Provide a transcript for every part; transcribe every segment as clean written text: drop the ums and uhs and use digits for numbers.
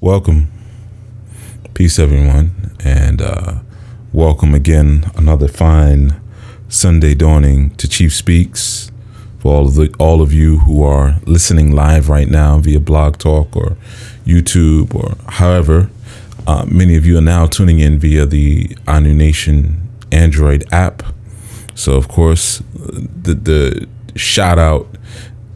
Welcome. Peace, everyone. And welcome again, another fine Sunday dawning to Chief Speaks. For all of you who are listening live right now via Blog Talk or YouTube or however, many of you are now tuning in via the Anu Nation Android app. So, of course, the shout out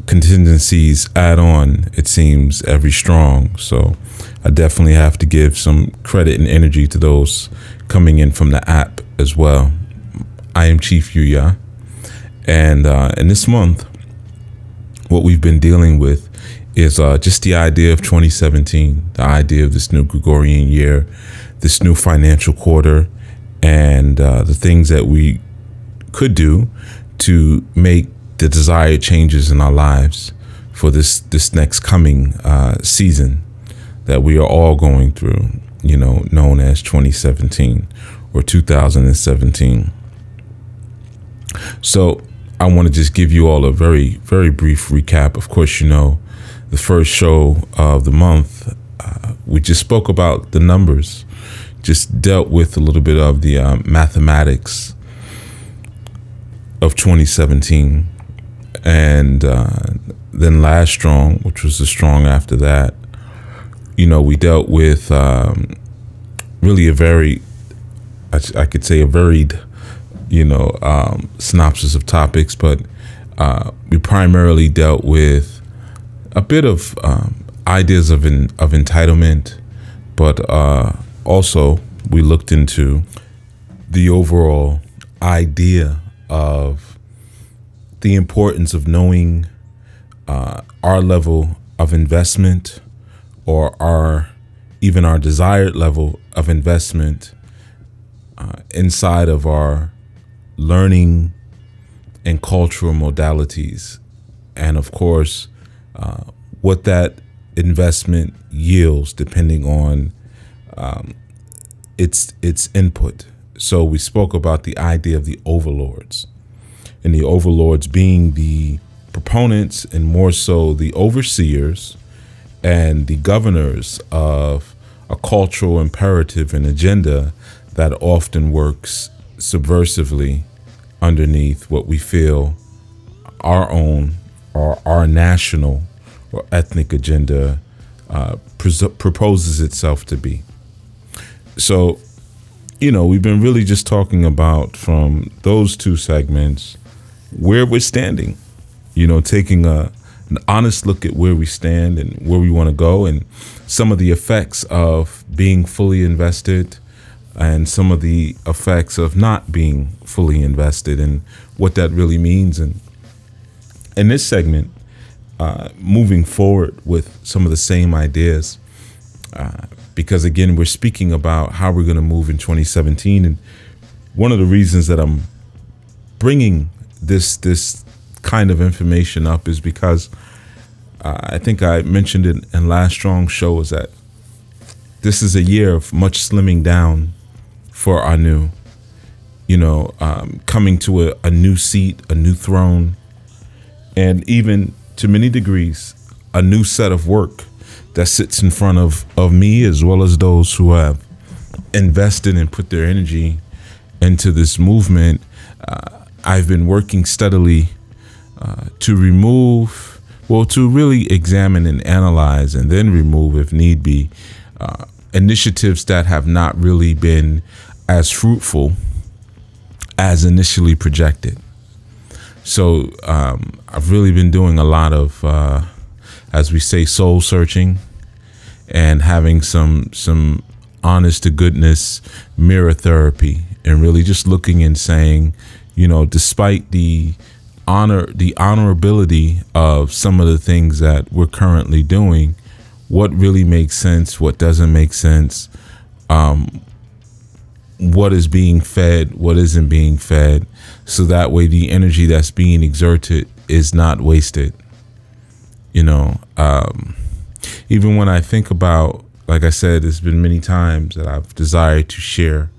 contingencies add on, it seems, every strong. So I definitely have to give some credit and energy to those coming in from the app as well. I am Chief Yuya, and in this month, what we've been dealing with is just the idea of 2017, the idea of this new Gregorian year, this new financial quarter, and the things that we could do to make the desired changes in our lives for this next coming season that we are all going through, known as 2017 or 2017. So I want to just give you all a very, very brief recap. Of course, the first show of the month, we just spoke about the numbers, just dealt with a little bit of the mathematics of 2017. And then last strong, which was the strong after that, we dealt with really a very, I could say a varied, synopsis of topics, but we primarily dealt with a bit of ideas of entitlement, but also we looked into the overall idea of the importance of knowing our level of investment, or our desired level of investment inside of our learning and cultural modalities, and of course what that investment yields depending on its input. So we spoke about the idea of the overlords, and the overlords being the proponents and more so the overseers and the governors of a cultural imperative and agenda that often works subversively underneath what we feel our own or our national or ethnic agenda proposes itself to be. So, we've been really just talking about, from those two segments, where we're standing, taking an honest look at where we stand and where we want to go, and some of the effects of being fully invested and some of the effects of not being fully invested and what that really means. And in this segment, moving forward with some of the same ideas, because again, we're speaking about how we're going to move in 2017. And one of the reasons that I'm bringing this kind of information up is because I think I mentioned it in last strong show, is that this is a year of much slimming down for Anu, coming to a new seat, a new throne, and even to many degrees, a new set of work that sits in front of me, as well as those who have invested and put their energy into this movement. I've been working steadily to really examine and analyze, and then remove, if need be, initiatives that have not really been as fruitful as initially projected. So I've really been doing a lot of, as we say, soul searching, and having some honest to goodness mirror therapy, and really just looking and saying, despite the honorability of some of the things that we're currently doing, what really makes sense, what doesn't make sense, what is being fed, what isn't being fed, so that way the energy that's being exerted is not wasted. Even when I think about, like I said, there's been many times that I've desired to share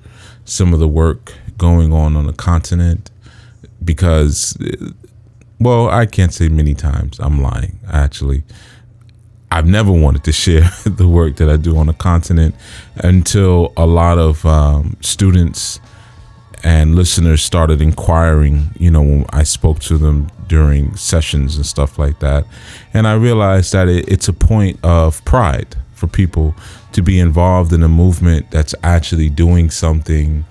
some of the work going on the continent, because, well, I can't say many times, I'm lying. Actually, I've never wanted to share the work that I do on the continent until a lot of students and listeners started inquiring, when I spoke to them during sessions and stuff like that. And I realized that it's a point of pride for people to be involved in a movement that's actually doing something.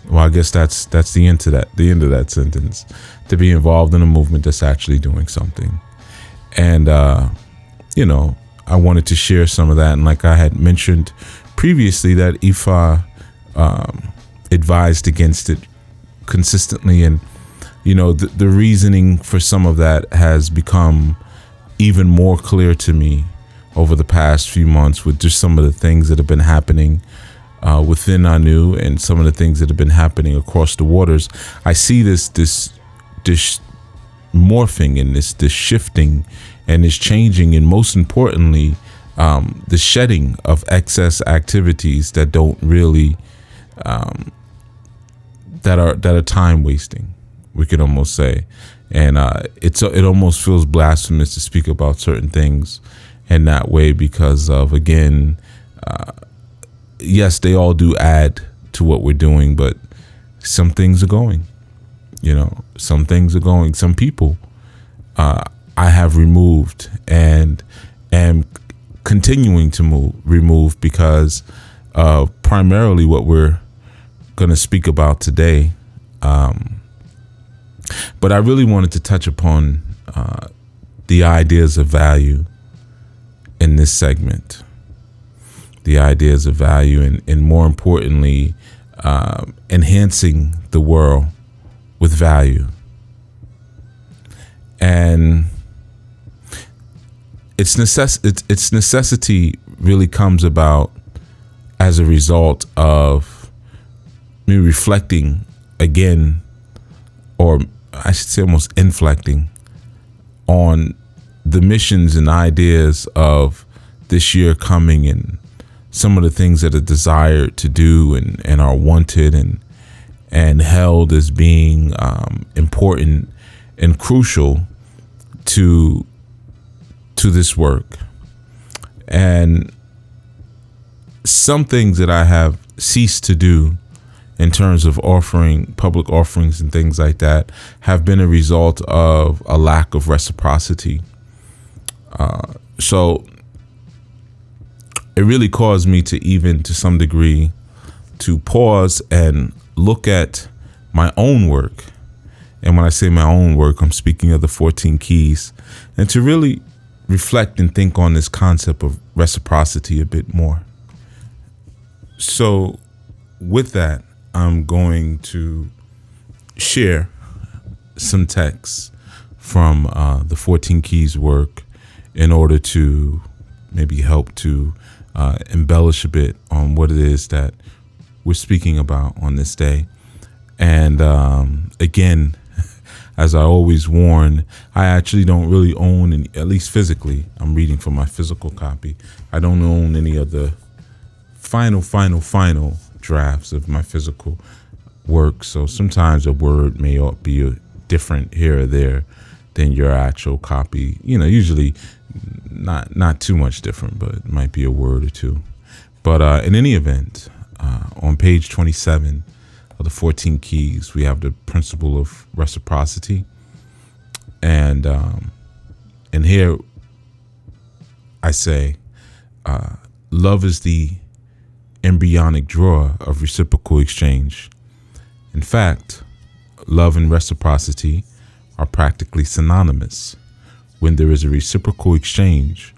Well, I guess that's the end of that sentence. To be involved in a movement that's actually doing something. And, I wanted to share some of that. And like I had mentioned previously, that Ifa advised against it consistently. And, the reasoning for some of that has become even more clear to me over the past few months with just some of the things that have been happening within Anu and some of the things that have been happening across the waters. I see this morphing and this shifting and this changing, and most importantly, the shedding of excess activities that don't really that are time wasting, we could almost say. And it almost feels blasphemous to speak about certain things in that way because of, again, yes, they all do add to what we're doing, but some things are going. Some things are going. Some people I have removed and am continuing to remove because primarily what we're going to speak about today. But I really wanted to touch upon the ideas of value in this segment. The ideas of value and more importantly, enhancing the world with value. And its necessity really comes about as a result of me reflecting again, or I should say almost inflecting on the missions and ideas of this year coming and some of the things that are desired to do and are wanted and held as being important and crucial to this work. And some things that I have ceased to do in terms of offering public offerings and things like that have been a result of a lack of reciprocity. So it really caused me to even to some degree to pause and look at my own work. And when I say my own work, I'm speaking of the 14 keys, and to really reflect and think on this concept of reciprocity a bit more. So with that, I'm going to share some texts from the 14 keys work in order to maybe help to embellish a bit on what it is that we're speaking about on this day. And again, as I always warn, I actually don't really own any, at least physically, I'm reading from my physical copy. I don't own any of the final drafts of my physical work. So sometimes a word may be different here or there than your actual copy. Usually not too much different, but it might be a word or two. But in any event, on page 27 of the 14 keys, we have the principle of reciprocity. And here I say, love is the embryonic drawer of reciprocal exchange. In fact, love and reciprocity are practically synonymous. When there is a reciprocal exchange,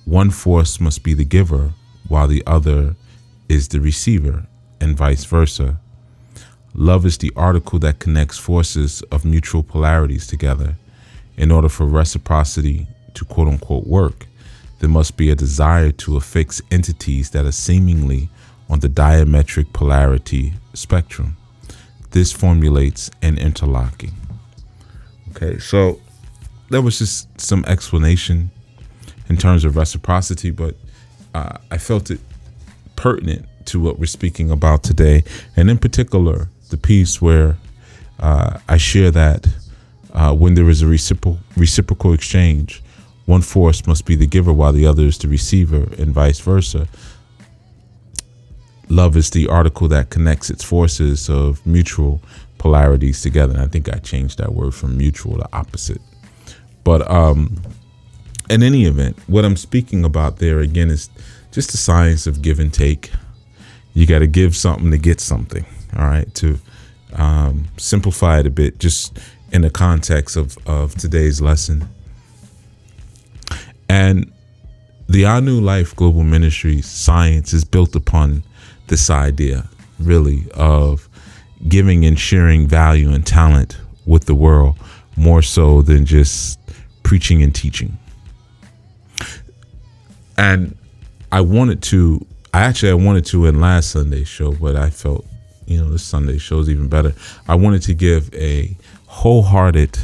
one force must be the giver while the other is the receiver, and vice versa. Love is the article that connects forces of mutual polarities together. In order for reciprocity to quote unquote work, there must be a desire to affix entities that are seemingly on the diametric polarity spectrum. This formulates an interlocking. Okay, so that was just some explanation in terms of reciprocity, but I felt it pertinent to what we're speaking about today, and in particular, the piece where I share that when there is a reciprocal exchange, one force must be the giver while the other is the receiver, and vice versa. Love is the article that connects its forces of mutual polarities together. And I think I changed that word from mutual to opposite. But in any event, what I'm speaking about there again is just the science of give and take. You got to give something to get something. All right. To simplify it a bit, just in the context of today's lesson. And the Our New Life Global Ministries science is built upon this idea, really, of giving and sharing value and talent with the world, more so than just preaching and teaching. And I wanted to in last Sunday's show, but I felt, this Sunday show is even better. I wanted to give a wholehearted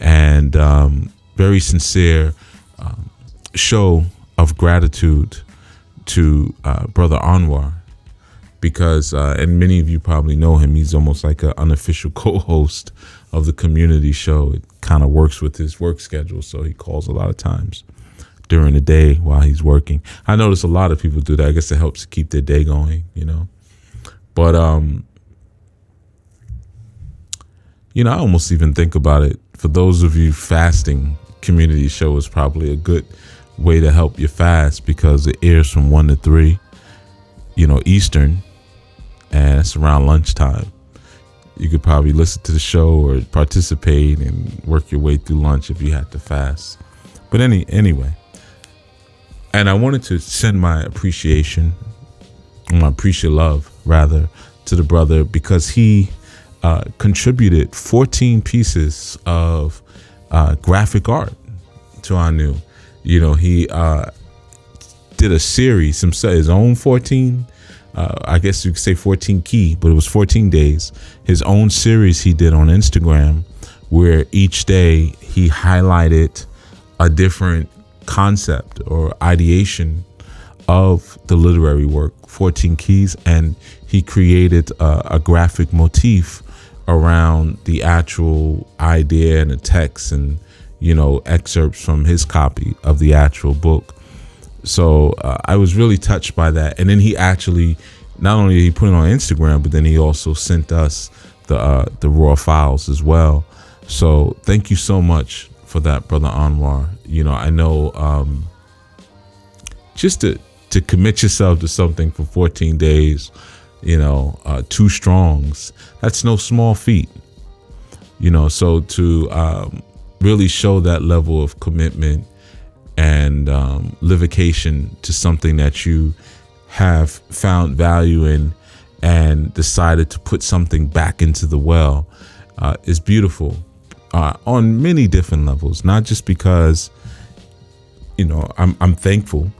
and very sincere show of gratitude to Brother Anwar, because, and many of you probably know him, he's almost like an unofficial co-host of the community show. It kind of works with his work schedule, so he calls a lot of times during the day while he's working. I notice a lot of people do that. I guess it helps to keep their day going, But, I almost even think about it. For those of you fasting, community show is probably a good way to help you fast, because it airs from 1 to 3, Eastern, and it's around lunchtime. You could probably listen to the show or participate and work your way through lunch if you had to fast. But anyway, and I wanted to send my appreciation, love rather, to the brother, because he contributed 14 pieces of graphic art to Our New. He did a series, his own 14, I guess you could say 14 key, but it was 14 days. His own series he did on Instagram, where each day he highlighted a different concept or ideation of the literary work, 14 keys, and he created a graphic motif around the actual idea and the text and, excerpts from his copy of the actual book. So I was really touched by that. And then he actually, not only did he put it on Instagram, but then he also sent us the raw files as well. So thank you so much for that, Brother Anwar. I know just to commit yourself to something for 14 days, 2 strongs, that's no small feat. So to really show that level of commitment and livocation to something that you have found value in and decided to put something back into the well is beautiful on many different levels. Not just because, I'm thankful,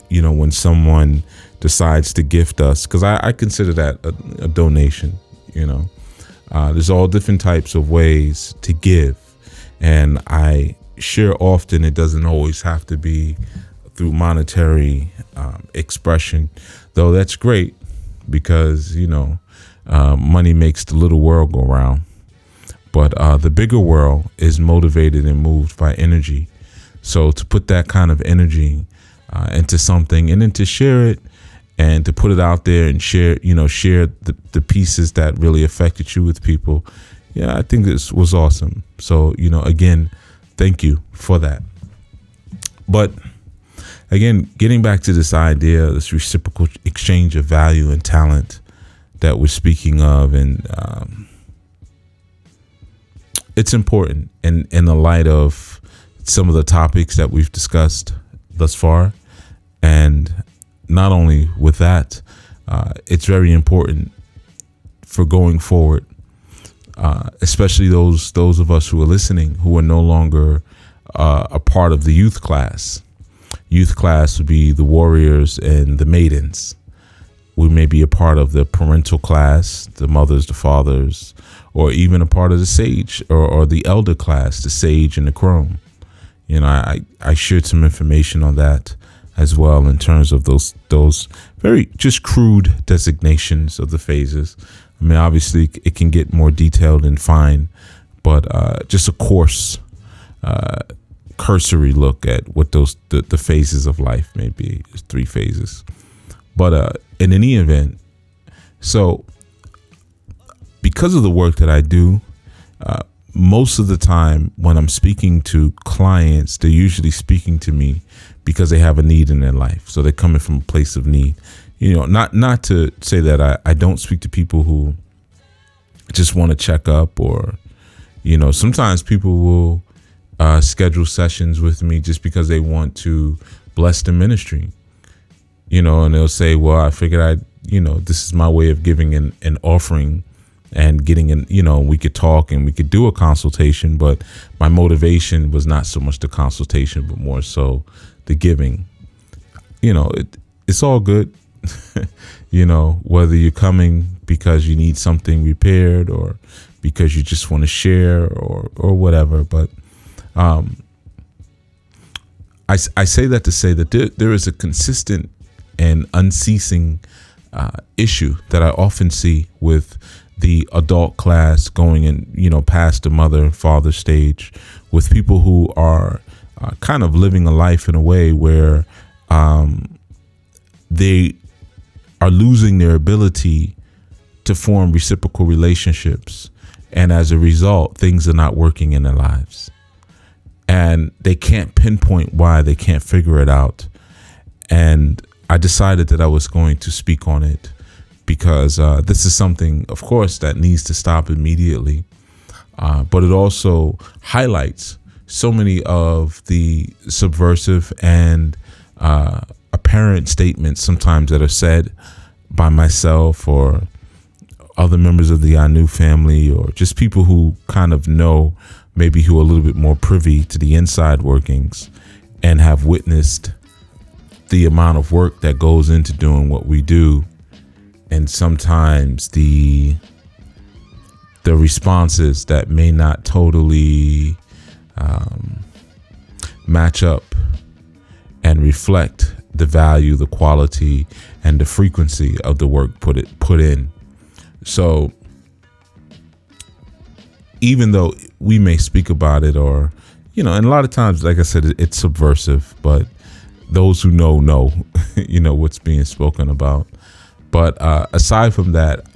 when someone decides to gift us, because I consider that a donation. There's all different types of ways to give, and I share often it doesn't always have to be through monetary expression, though that's great, because money makes the little world go round, but the bigger world is motivated and moved by energy. So to put that kind of energy into something, and then to share it and to put it out there and share the pieces that really affected you with people, I think this was awesome. So again, thank you for that. But again, getting back to this idea, this reciprocal exchange of value and talent that we're speaking of, and it's important in the light of some of the topics that we've discussed thus far. And not only with that, it's very important for going forward, especially those of us who are listening who are no longer a part of the youth class. Youth class would be the warriors and the maidens. We may be a part of the parental class, the mothers, the fathers, or even a part of the sage or the elder class, the sage and the crone. I shared some information on that as well, in terms of those very just crude designations of the phases. I mean, obviously it can get more detailed and fine, but just a coarse cursory look at what the phases of life may be. There's 3 phases. But in any event, so because of the work that I do, most of the time when I'm speaking to clients, they're usually speaking to me because they have a need in their life. So they're coming from a place of need. Not to say that I don't speak to people who just want to check up, or, sometimes people will schedule sessions with me just because they want to bless the ministry, and they'll say, well, I figured this is my way of giving an offering and getting we could talk and we could do a consultation, but my motivation was not so much the consultation, but more so the giving. It's all good, whether you're coming because you need something repaired or because you just want to share or whatever. But I say that to say that there is a consistent and unceasing issue that I often see with the adult class going in, past the mother, father stage, with people who are kind of living a life in a way where they are losing their ability to form reciprocal relationships. And as a result, things are not working in their lives. And they can't pinpoint why, they can't figure it out. And I decided that I was going to speak on it because this is something, of course, that needs to stop immediately. But it also highlights so many of the subversive and apparent statements sometimes that are said by myself or other members of the Anu family, or just people who kind of know, maybe who are a little bit more privy to the inside workings and have witnessed the amount of work that goes into doing what we do. And sometimes the responses that may not totally match up and reflect the value, the quality, and the frequency of the work put in. So even though we may speak about it, or, and a lot of times, like I said, it's subversive, but those who know, what's being spoken about. But aside from that,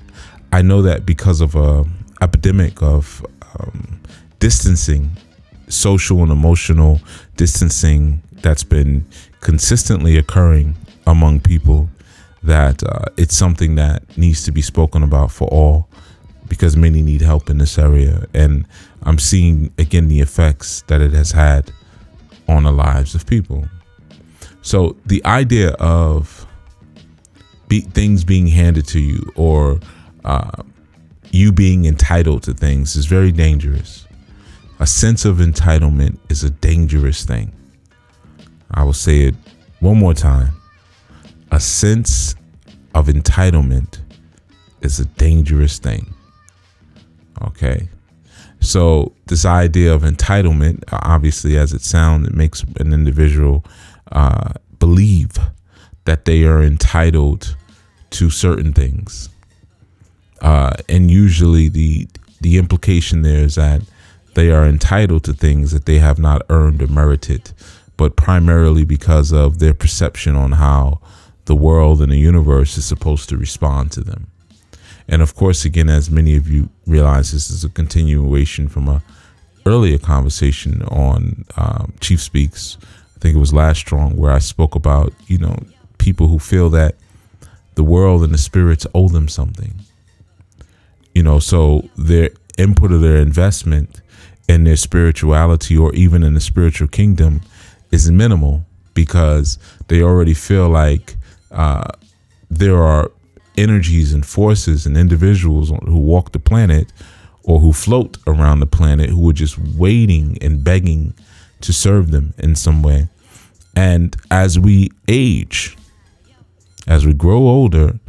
I know that because of a epidemic of distancing, social and emotional distancing that's been consistently occurring among people, that it's something that needs to be spoken about for all, because many need help in this area. And I'm seeing, again, the effects that it has had on the lives of people. So the idea of things being handed to you, or you being entitled to things, is very dangerous. A sense of entitlement is a dangerous thing. I will say it one more time. A sense of entitlement is a dangerous thing. Okay. So this idea of entitlement, obviously, as it sounds, it makes an individual believe that they are entitled to certain things. And usually the implication there is that they are entitled to things that they have not earned or merited, but primarily because of their perception on how the world and the universe is supposed to respond to them. And of course, again, as many of you realize, this is a continuation from a earlier conversation on Chief Speaks. I think it was last Strong, where I spoke about, people who feel that the world and the spirits owe them something. So their input or their investment in their spirituality, or even in the spiritual kingdom, is minimal, because they already feel like there are energies and forces and individuals who walk the planet, or who float around the planet, who are just waiting and begging to serve them in some way. And as we age, as we grow older,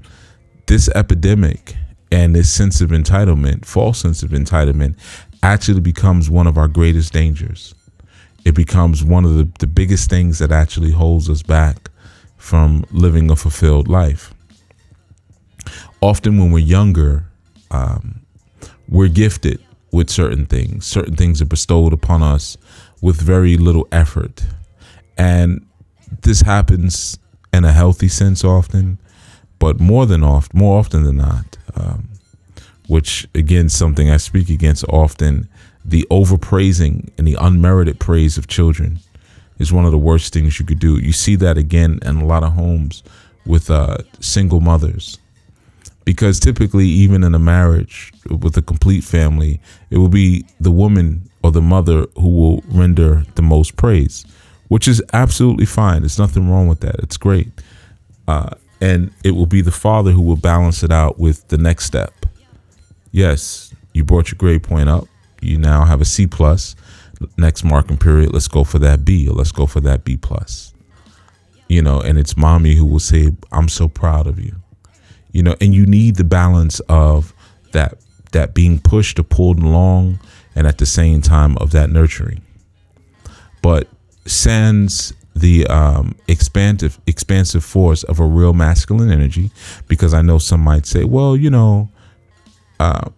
this epidemic and this sense of entitlement, false sense of entitlement, actually becomes one of our greatest dangers. It becomes one of the biggest things that actually holds us back from living a fulfilled life. Often when we're younger, we're gifted with certain things. Certain things are bestowed upon us with very little effort. And this happens in a healthy sense often, but more often than not, which again, something I speak against often, the overpraising and the unmerited praise of children is one of the worst things you could do. You see that again in a lot of homes with single mothers, because typically, even in a marriage with a complete family, it will be the woman or the mother who will render the most praise, which is absolutely fine. There's nothing wrong with that. It's great. And it will be the father who will balance it out with the next step. Yes, you brought your grade point up. You now have a C plus. Next marking period, let's go for that B, or let's go for that B plus. And it's mommy who will say, I'm so proud of you. And you need the balance of that being pushed or pulled along, and at the same time of that nurturing. But sans the expansive force of a real masculine energy, because I know some might say, well,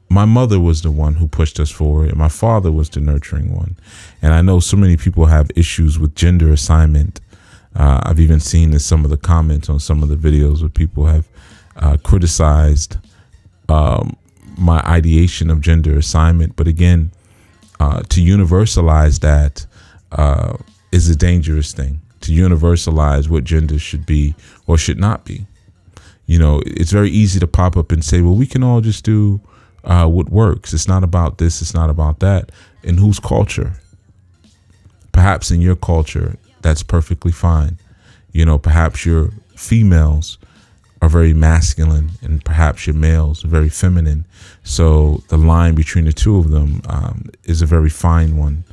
my mother was the one who pushed us forward, and my father was the nurturing one. And I know so many people have issues with gender assignment. I've even seen in some of the comments on some of the videos where people have criticized my ideation of gender assignment. But again, to universalize that is a dangerous thing. To universalize what gender should be or should not be. It's very easy to pop up and say, well, we can all just do what works. It's not about this. It's not about that. In whose culture? Perhaps in your culture, that's perfectly fine. Perhaps your females are very masculine, and perhaps your males are very feminine. So the line between the two of them is a very fine one.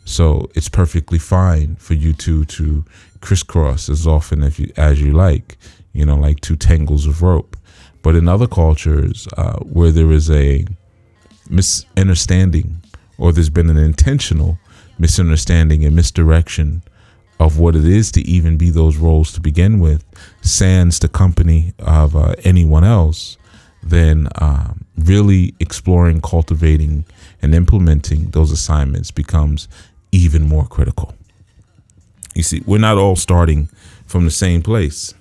So it's perfectly fine for you two to crisscross as often as you like, like two tangles of rope. But in other cultures where there is a misunderstanding, or there's been an intentional misunderstanding and misdirection of what it is to even be those roles to begin with, sans the company of anyone else, then really exploring, cultivating, and implementing those assignments becomes even more critical. You see, we're not all starting from the same place.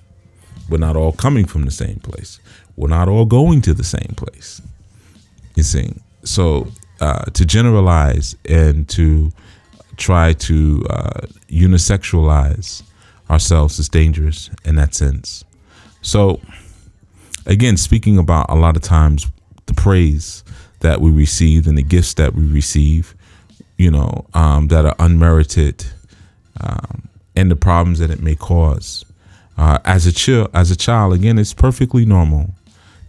We're not all coming from the same place. We're not all going to the same place. You see, so to generalize and to try to unisexualize ourselves is dangerous in that sense. So again, speaking about a lot of times the praise that we receive and the gifts that we receive, that are unmerited, and the problems that it may cause. As a child, again, it's perfectly normal,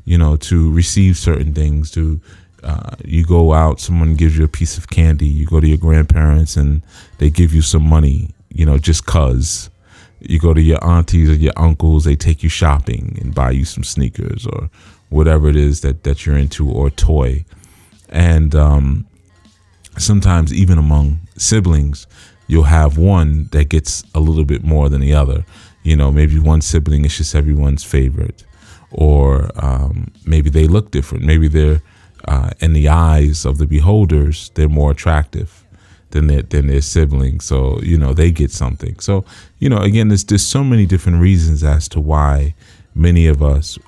to receive certain things. You go out, someone gives you a piece of candy. You go to your grandparents and they give you some money, just 'cause. You go to your aunties or your uncles, they take you shopping and buy you some sneakers or whatever it is that you're into, or a toy. And sometimes even among siblings, you'll have one that gets a little bit more than the other. Maybe one sibling is just everyone's favorite, or maybe they look different. Maybe they're in the eyes of the beholders, they're more attractive than their siblings. So, they get something. So, again, there's so many different reasons as to why many of us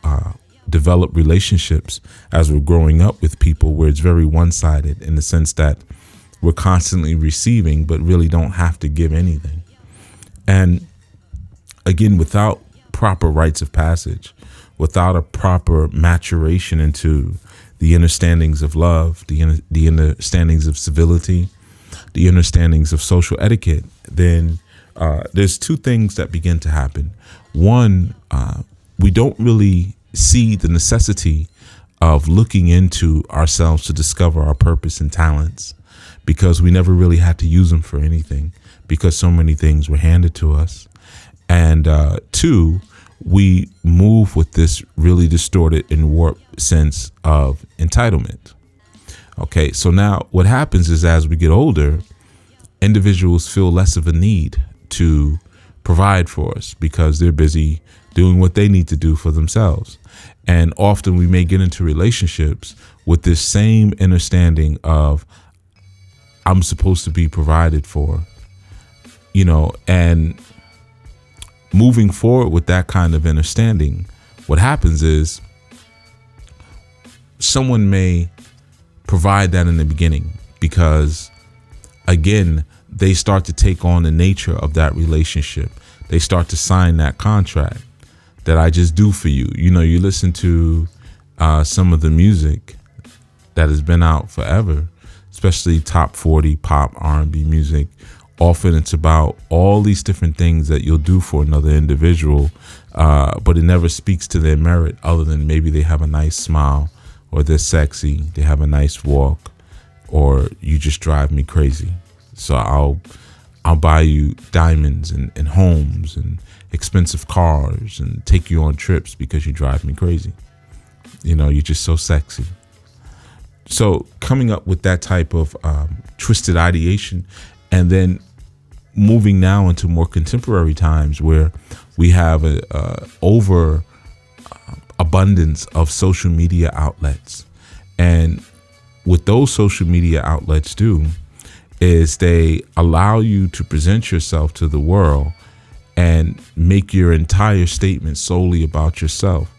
develop relationships as we're growing up with people where it's very one-sided, in the sense that we're constantly receiving, but really don't have to give anything. And again, without proper rites of passage, without a proper maturation into the understandings of love, the understandings of civility, the understandings of social etiquette, then there's two things that begin to happen. One, we don't really see the necessity of looking into ourselves to discover our purpose and talents, because we never really had to use them for anything, because so many things were handed to us. And two, we move with this really distorted and warped sense of entitlement. Okay, so now what happens is, as we get older, individuals feel less of a need to provide for us, because they're busy doing what they need to do for themselves. And often we may get into relationships with this same understanding of, I'm supposed to be provided for, And moving forward with that kind of understanding, what happens is someone may provide that in the beginning because, again, they start to take on the nature of that relationship. They start to sign that contract that I just do for you. You listen to some of the music that has been out forever, especially top 40 pop R&B music. Often it's about all these different things that you'll do for another individual, but it never speaks to their merit other than maybe they have a nice smile, or they're sexy, they have a nice walk, or you just drive me crazy. So I'll buy you diamonds and homes and expensive cars and take you on trips because you drive me crazy. You're just so sexy. So coming up with that type of twisted ideation, and then moving now into more contemporary times where we have a over abundance of social media outlets. And what those social media outlets do is they allow you to present yourself to the world and make your entire statement solely about yourself,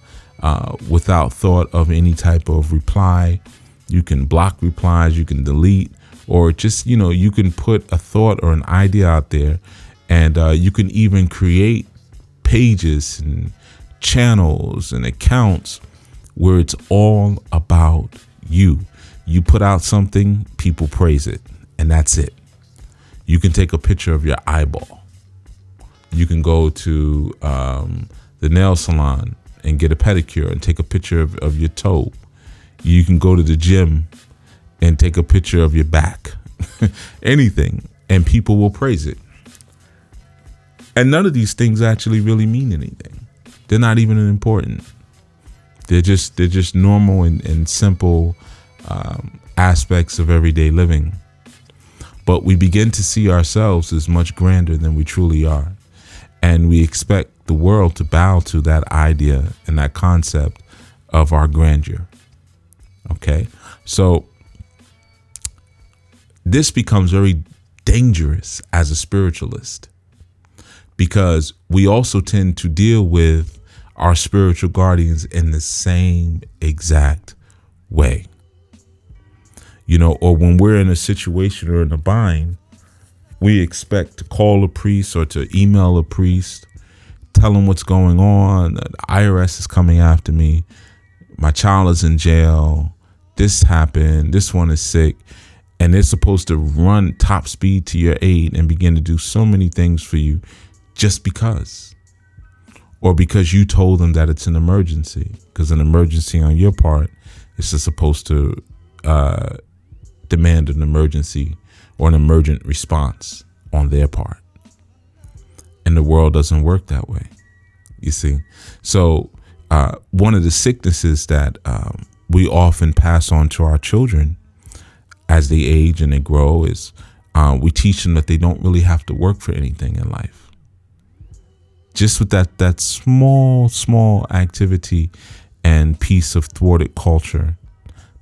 without thought of any type of reply. You can block replies, you can delete, or just, you can put a thought or an idea out there, and you can even create pages and channels and accounts where it's all about you. You put out something, people praise it, and that's it. You can take a picture of your eyeball. You can go to the nail salon and get a pedicure and take a picture of your toe. You can go to the gym and take a picture of your back. Anything, and people will praise it. And none of these things actually really mean anything. They're not even important. They're just normal and simple aspects of everyday living. But we begin to see ourselves as much grander than we truly are. And we expect the world to bow to that idea and that concept of our grandeur. Okay? So this becomes very dangerous as a spiritualist, because we also tend to deal with our spiritual guardians in the same exact way. Or when we're in a situation or in a bind, we expect to call a priest or to email a priest, tell them what's going on. The IRS is coming after me. My child is in jail. This happened. This one is sick. And they're supposed to run top speed to your aid and begin to do so many things for you just because. Or because you told them that it's an emergency. Because an emergency on your part is just supposed to demand an emergency or an emergent response on their part. And the world doesn't work that way, you see. So one of the sicknesses that we often pass on to our children as they age and they grow is we teach them that they don't really have to work for anything in life. Just with that small activity and piece of thwarted culture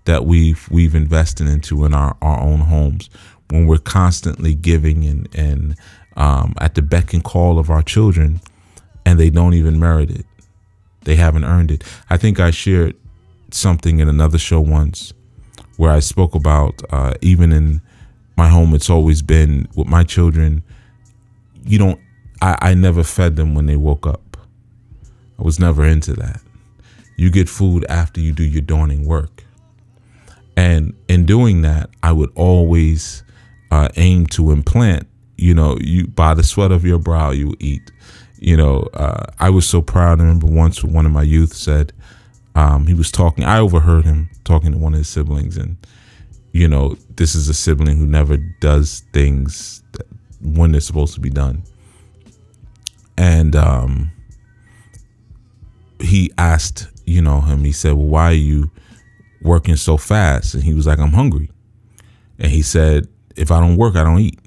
that we've invested into in our own homes, when we're constantly giving and at the beck and call of our children, and they don't even merit it. They haven't earned it. I think I shared something in another show once where I spoke about even in my home, it's always been with my children, I never fed them when they woke up. I was never into that. You get food after you do your dawning work. And in doing that, I would always aim to implant, you by the sweat of your brow, you eat. I was so proud. I remember once one of my youth said, he was talking, I overheard him talking to one of his siblings, and, this is a sibling who never does things when they're supposed to be done. And he asked, him, he said, well, why are you working so fast? And he was like, I'm hungry. And he said, if I don't work, I don't eat.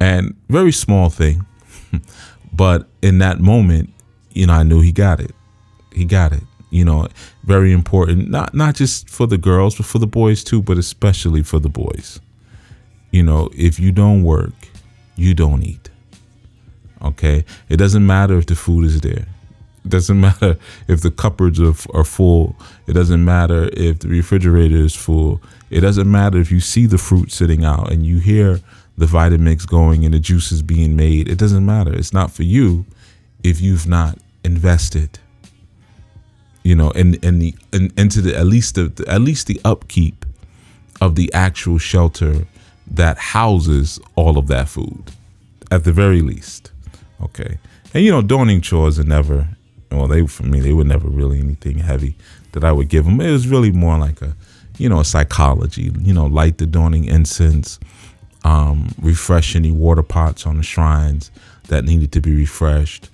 And very small thing. But in that moment, I knew he got it. He got it. Very important, not just for the girls, but for the boys too, but especially for the boys. If you don't work, you don't eat. Okay? It doesn't matter if the food is there. It doesn't matter if the cupboards are full. It doesn't matter if the refrigerator is full. It doesn't matter if you see the fruit sitting out and you hear the Vitamix going and the juice is being made. It doesn't matter. It's not for you if you've not invested, into the at least the upkeep of the actual shelter that houses all of that food, at the very least. Okay. And donning chores are never, for me, they were never really anything heavy that I would give them. It was really more like a psychology, light the dawning incense, refresh any water pots on the shrines that needed to be refreshed,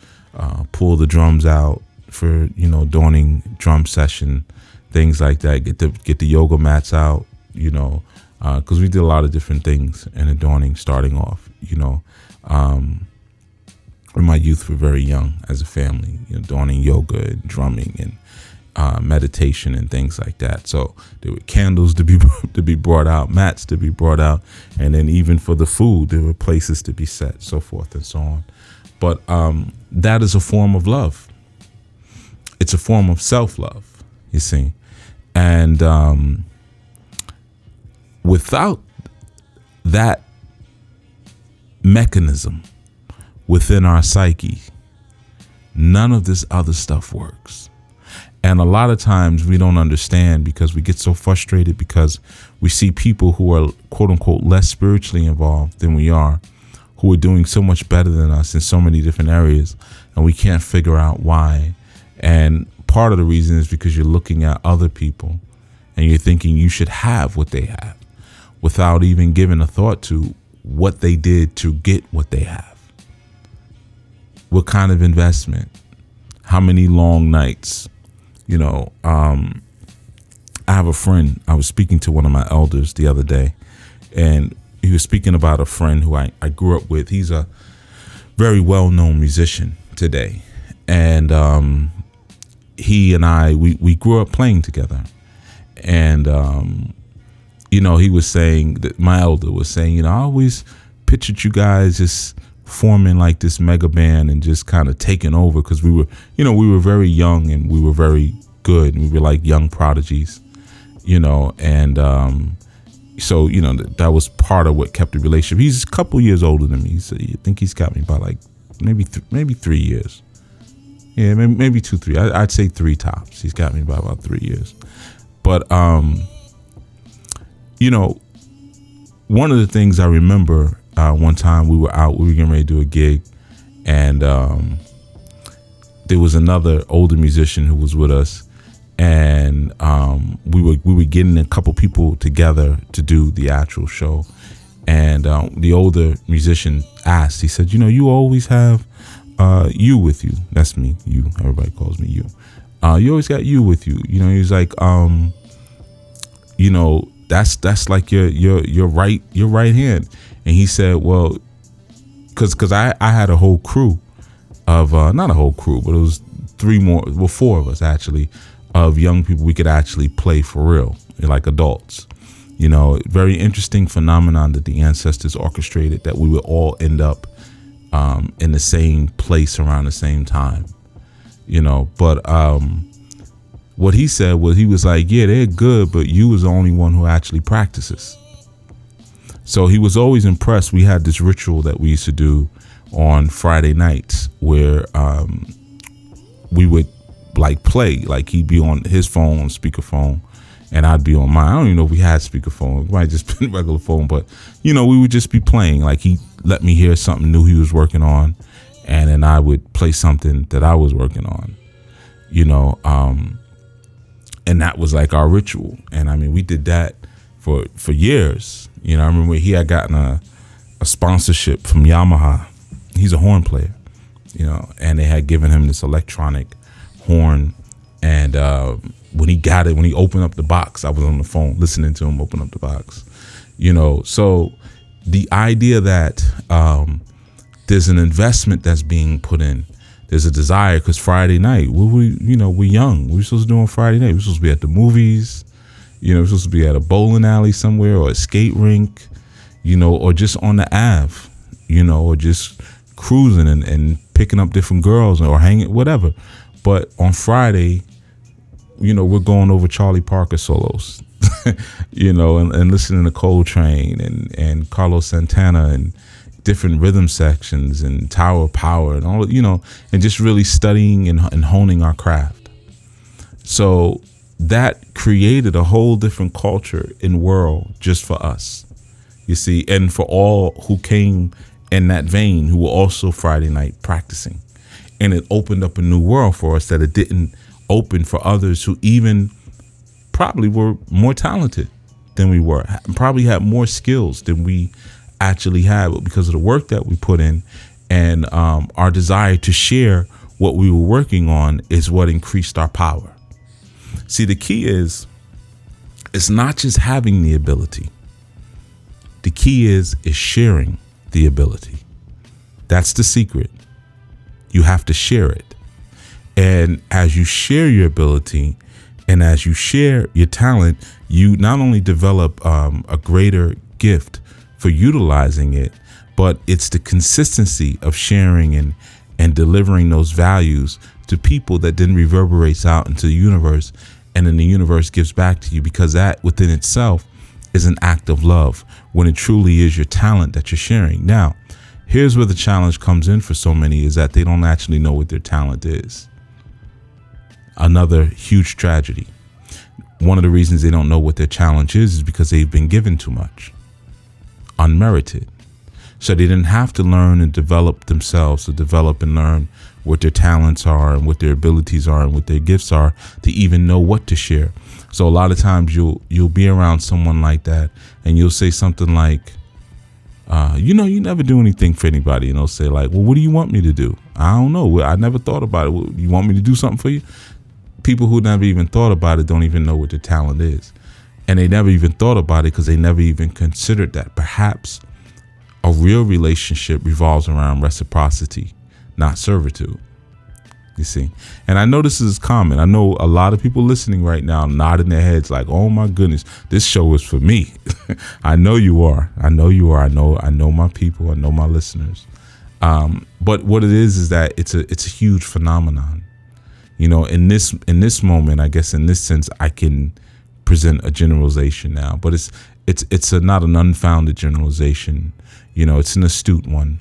pull the drums out for, dawning drum session, things like that, get the yoga mats out, because we did a lot of different things in the dawning starting off, when my youth were very young as a family, dawning yoga and drumming and meditation and things like that. So there were candles to be brought out, mats to be brought out, and then even for the food, there were places to be set, so forth and so on. But that is a form of love. It's a form of self-love, you see. And without that mechanism within our psyche, none of this other stuff works. And a lot of times we don't understand because we get so frustrated because we see people who are quote unquote less spiritually involved than we are, who are doing so much better than us in so many different areas, and we can't figure out why. And part of the reason is because you're looking at other people and you're thinking you should have what they have without even giving a thought to what they did to get what they have. What kind of investment? How many long nights? I have a friend. I was speaking to one of my elders the other day, and he was speaking about a friend who I grew up with. He's a very well-known musician today. And he and I, we grew up playing together. And, he was saying, that my elder was saying, I always pictured you guys just forming like this mega band and just kind of taking over, because we were very young and we were very good. We were like young prodigies, and so that was part of what kept the relationship. He's a couple years older than me. So I think he's got me by like maybe 3 years. Yeah, maybe 2, 3. I'd say 3 tops. He's got me by about 3 years. But one of the things I remember, one time we were getting ready to do a gig, and there was another older musician who was with us, and we were getting a couple people together to do the actual show. And the older musician asked, he said, you always have you with you. That's me, you. Everybody calls me you. You always got you with you. He was like, that's like your right hand. And he said, well, because I had a whole crew of not a whole crew, but it was 4 of us actually, of young people we could actually play for real, like adults. Very interesting phenomenon that the ancestors orchestrated, that we would all end up in the same place around the same time. But what he said was, he was like, yeah, they're good, but you was the only one who actually practices. So he was always impressed. We had this ritual that we used to do on Friday nights where we would like play, like he'd be on his phone, speakerphone, and I'd be on mine. I don't even know if we had speakerphone. It might just been regular phone, but we would just be playing. Like he let me hear something new he was working on, and then I would play something that I was working on, and that was like our ritual. And I mean, we did that for years. I remember he had gotten a sponsorship from Yamaha. He's a horn player, and they had given him this electronic horn. And when he opened up the box, I was on the phone listening to him open up the box. So the idea that there's an investment that's being put in, there's a desire, because Friday night, we're young. We're supposed to do on Friday night. We're supposed to be at the movies. We're supposed to be at a bowling alley somewhere, or a skate rink, or just on the Ave, or just cruising and picking up different girls or hanging, whatever. But on Friday, we're going over Charlie Parker solos, and listening to Coltrane and Carlos Santana and different rhythm sections and Tower of Power and all, and just really studying and honing our craft. So that created a whole different culture and world just for us, you see, and for all who came in that vein, who were also Friday night practicing. And it opened up a new world for us that it didn't open for others who even probably were more talented than we were, probably had more skills than we actually had, but because of the work that we put in and our desire to share what we were working on is what increased our power. See, the key is, it's not just having the ability. The key is sharing the ability. That's the secret. You have to share it. And as you share your ability and as you share your talent, you not only develop a greater gift for utilizing it, but it's the consistency of sharing and delivering those values to people that then reverberates out into the universe, and then the universe gives back to you, because that within itself is an act of love when it truly is your talent that you're sharing. Now, here's where the challenge comes in for so many, is that they don't actually know what their talent is. Another huge tragedy. One of the reasons they don't know what their challenge is because they've been given too much, unmerited. So they didn't have to learn and develop themselves, to develop and learn what their talents are and what their abilities are and what their gifts are, to even know what to share. So a lot of times you'll be around someone like that and you'll say something like, you never do anything for anybody. And they'll say like, well, what do you want me to do? I don't know. I never thought about it. You want me to do something for you? People who never even thought about it don't even know what their talent is. And they never even thought about it because they never even considered that perhaps a real relationship revolves around reciprocity, not servitude. You see, and I know this is common. I know a lot of people listening right now nodding their heads like, oh my goodness, this show is for me. I know you are. I know my people. I know my listeners. But what it is that it's a huge phenomenon. In this moment, I guess in this sense, I can present a generalization now, but it's not an unfounded generalization. It's an astute one.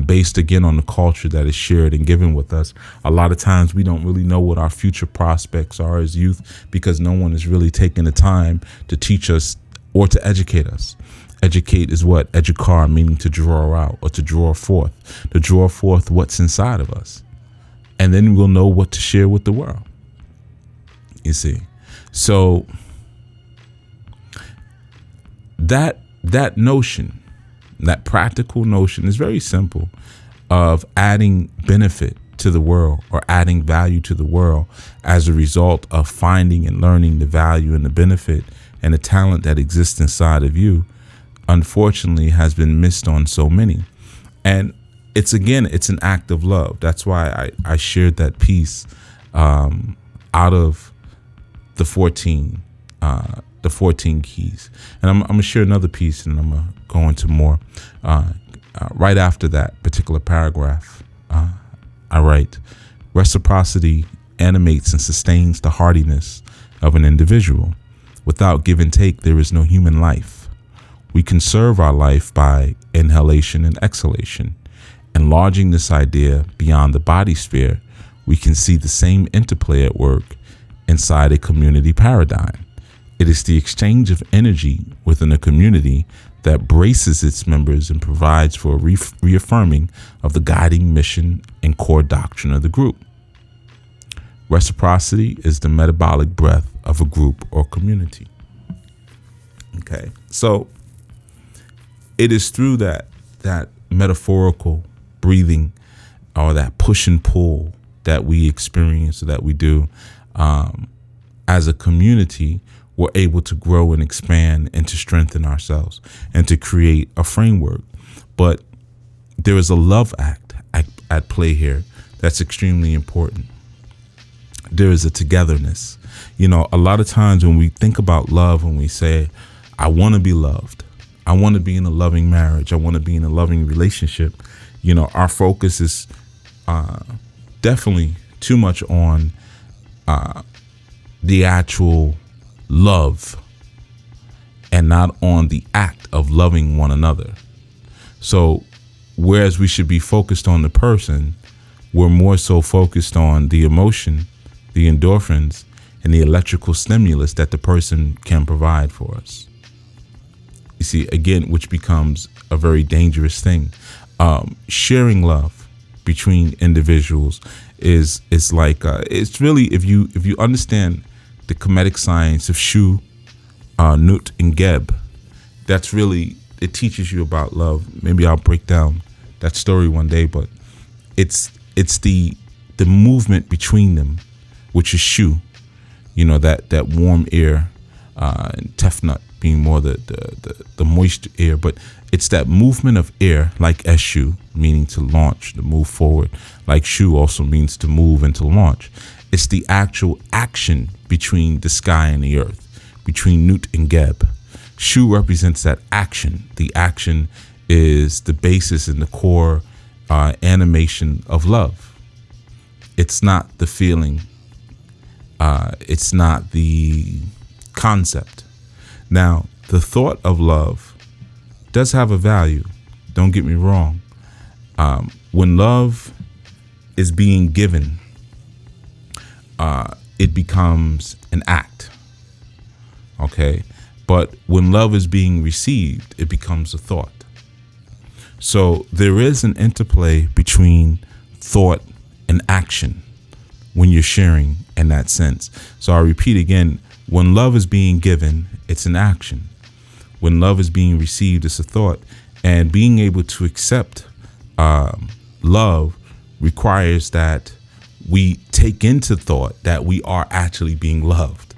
Based again on the culture that is shared and given with us. A lot of times we don't really know what our future prospects are as youth because no one is really taking the time to teach us or to educate us. Educate is what? Educar, meaning to draw out or to draw forth what's inside of us. And then we'll know what to share with the world. You see? So that notion, that practical notion is very simple, of adding benefit to the world or adding value to the world as a result of finding and learning the value and the benefit and the talent that exists inside of you, unfortunately has been missed on so many. And it's an act of love. That's why I shared that piece out of the 14 keys. And I'm going to share another piece and I'm going to go into more. Right after that particular paragraph, I write, reciprocity animates and sustains the hardiness of an individual. Without give and take, there is no human life. We conserve our life by inhalation and exhalation. Enlarging this idea beyond the body sphere, we can see the same interplay at work inside a community paradigm. It is the exchange of energy within a community that braces its members and provides for a reaffirming of the guiding mission and core doctrine of the group. Reciprocity is the metabolic breath of a group or community. Okay, so it is through that metaphorical breathing or that push and pull that we experience, that we do as a community, we're able to grow and expand and to strengthen ourselves and to create a framework. But there is a love act at play here that's extremely important. There is a togetherness. A lot of times when we think about love, when we say, I want to be loved, I want to be in a loving marriage. I want to be in a loving relationship. Our focus is definitely too much on the actual love and not on the act of loving one another. So whereas we should be focused on the person, we're more so focused on the emotion, the endorphins, and the electrical stimulus that the person can provide for us. You see, again, which becomes a very dangerous thing. Sharing love between individuals is like it's really, if you understand the comedic science of Shu, Nut, and Geb, that's really, it teaches you about love. Maybe I'll break down that story one day, but it's the movement between them, which is Shu, that warm air, and Tefnut being more the moist air, but it's that movement of air, like Eshu, meaning to launch, to move forward, like Shu also means to move and to launch. It's the actual action between the sky and the earth, between Nut and Geb. Shu represents that action. The action is the basis and the core animation of love. It's not the feeling. It's not the concept. Now, the thought of love does have a value. Don't get me wrong. When love is being given, it becomes an act. Okay? But when love is being received, it becomes a thought. So there is an interplay between thought and action when you're sharing in that sense. So I'll repeat again, when love is being given, it's an action. When love is being received, it's a thought. And being able to accept love requires that we take into thought that we are actually being loved,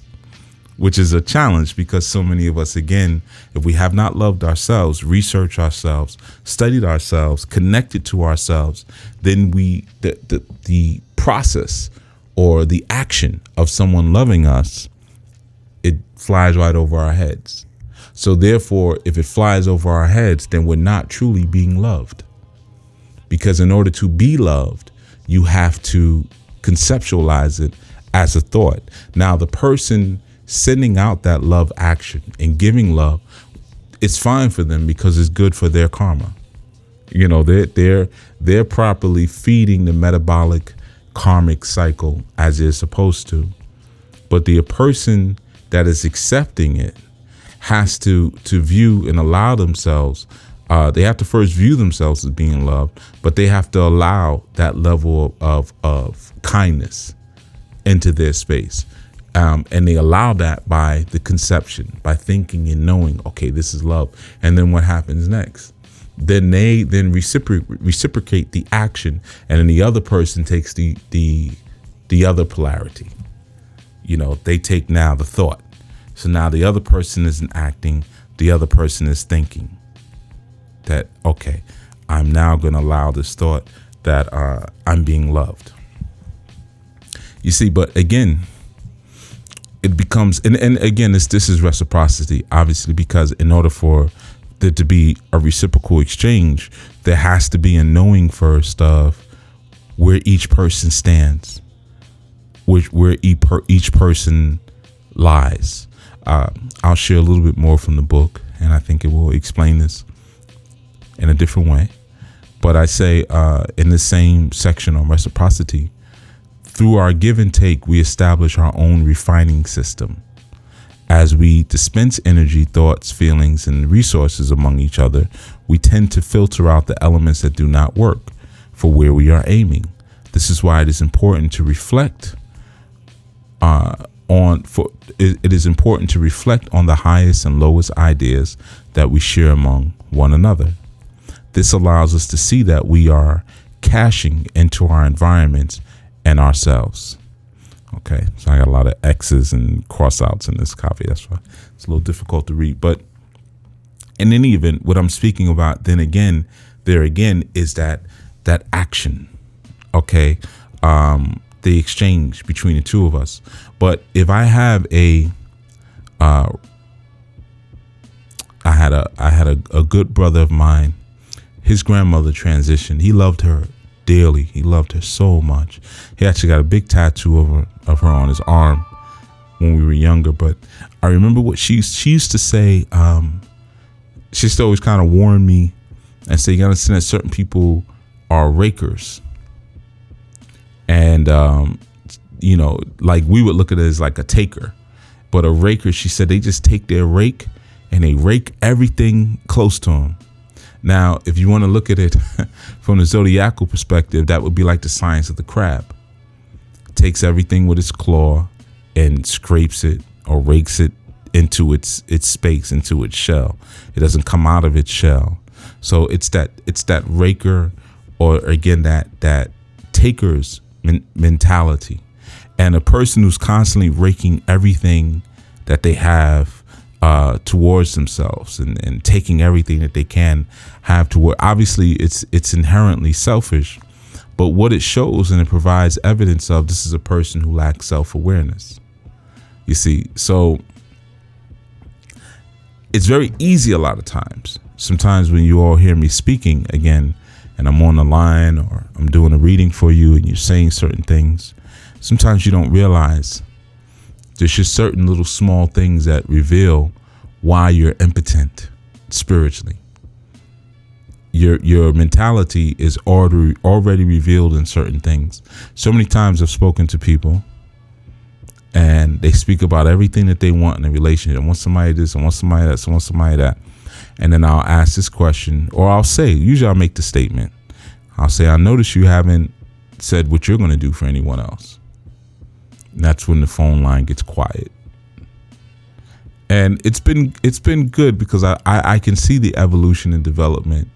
which is a challenge because so many of us, again, if we have not loved ourselves, researched ourselves, studied ourselves, connected to ourselves, then the process or the action of someone loving us, it flies right over our heads. So therefore, if it flies over our heads, then we're not truly being loved. Because in order to be loved, you have to conceptualize it as a thought. Now, the person sending out that love action and giving love, it's fine for them because it's good for their karma. They're properly feeding the metabolic karmic cycle as they're supposed to. But the person that is accepting it has to view and allow themselves, they have to first view themselves as being loved, but they have to allow that level of kindness into their space. And they allow that by the conception, by thinking and knowing, okay, this is love. And then what happens next? Then they reciprocate the action, and then the other person takes the other polarity. They take now the thought. So now the other person isn't acting, the other person is thinking that, okay, I'm now going to allow this thought that I'm being loved. You see, but again, it becomes, and again, this is reciprocity, obviously, because in order for there to be a reciprocal exchange, there has to be a knowing first of where each person stands, where each person lies. I'll share a little bit more from the book, and I think it will explain this in a different way. But I say in the same section on reciprocity, through our give and take, we establish our own refining system. As we dispense energy, thoughts, feelings, and resources among each other, we tend to filter out the elements that do not work for where we are aiming. This is why it is important to reflect it is important to reflect on the highest and lowest ideas that we share among one another. This allows us to see that we are cashing into our environments and ourselves. Okay, so I got a lot of X's and cross outs in this copy. That's why it's a little difficult to read. But in any event, what I'm speaking about then again, there again, is that action. Okay, the exchange between the two of us. But if I have I had a good brother of mine. His grandmother transitioned. He loved her dearly. He loved her so much. He actually got a big tattoo of her on his arm when we were younger. But I remember what she used to say. She used to always kind of warn me and say, you gotta understand that certain people are rakers. And, like we would look at it as like a taker. But a raker, she said, they just take their rake and they rake everything close to them. Now, if you want to look at it from the zodiacal perspective, that would be like the science of the crab. Takes everything with its claw and scrapes it or rakes it into its space, into its shell. It doesn't come out of its shell. So it's that raker, or again that taker's mentality. And a person who's constantly raking everything that they have towards themselves and taking everything that they can have toward. Obviously, it's inherently selfish, but what it shows and it provides evidence of, this is a person who lacks self-awareness. You see, so it's very easy a lot of times. Sometimes when you all hear me speaking again, and I'm on the line or I'm doing a reading for you and you're saying certain things, sometimes you don't realize there's just certain little small things that reveal why you're impotent spiritually. Your mentality is already revealed in certain things. So many times I've spoken to people and they speak about everything that they want in a relationship. I want somebody this, I want somebody that, I want somebody that. And then I'll ask this question, or I'll say, usually I'll make the statement. I'll say, I notice you haven't said what you're going to do for anyone else. And that's when the phone line gets quiet. And it's been good because I can see the evolution and development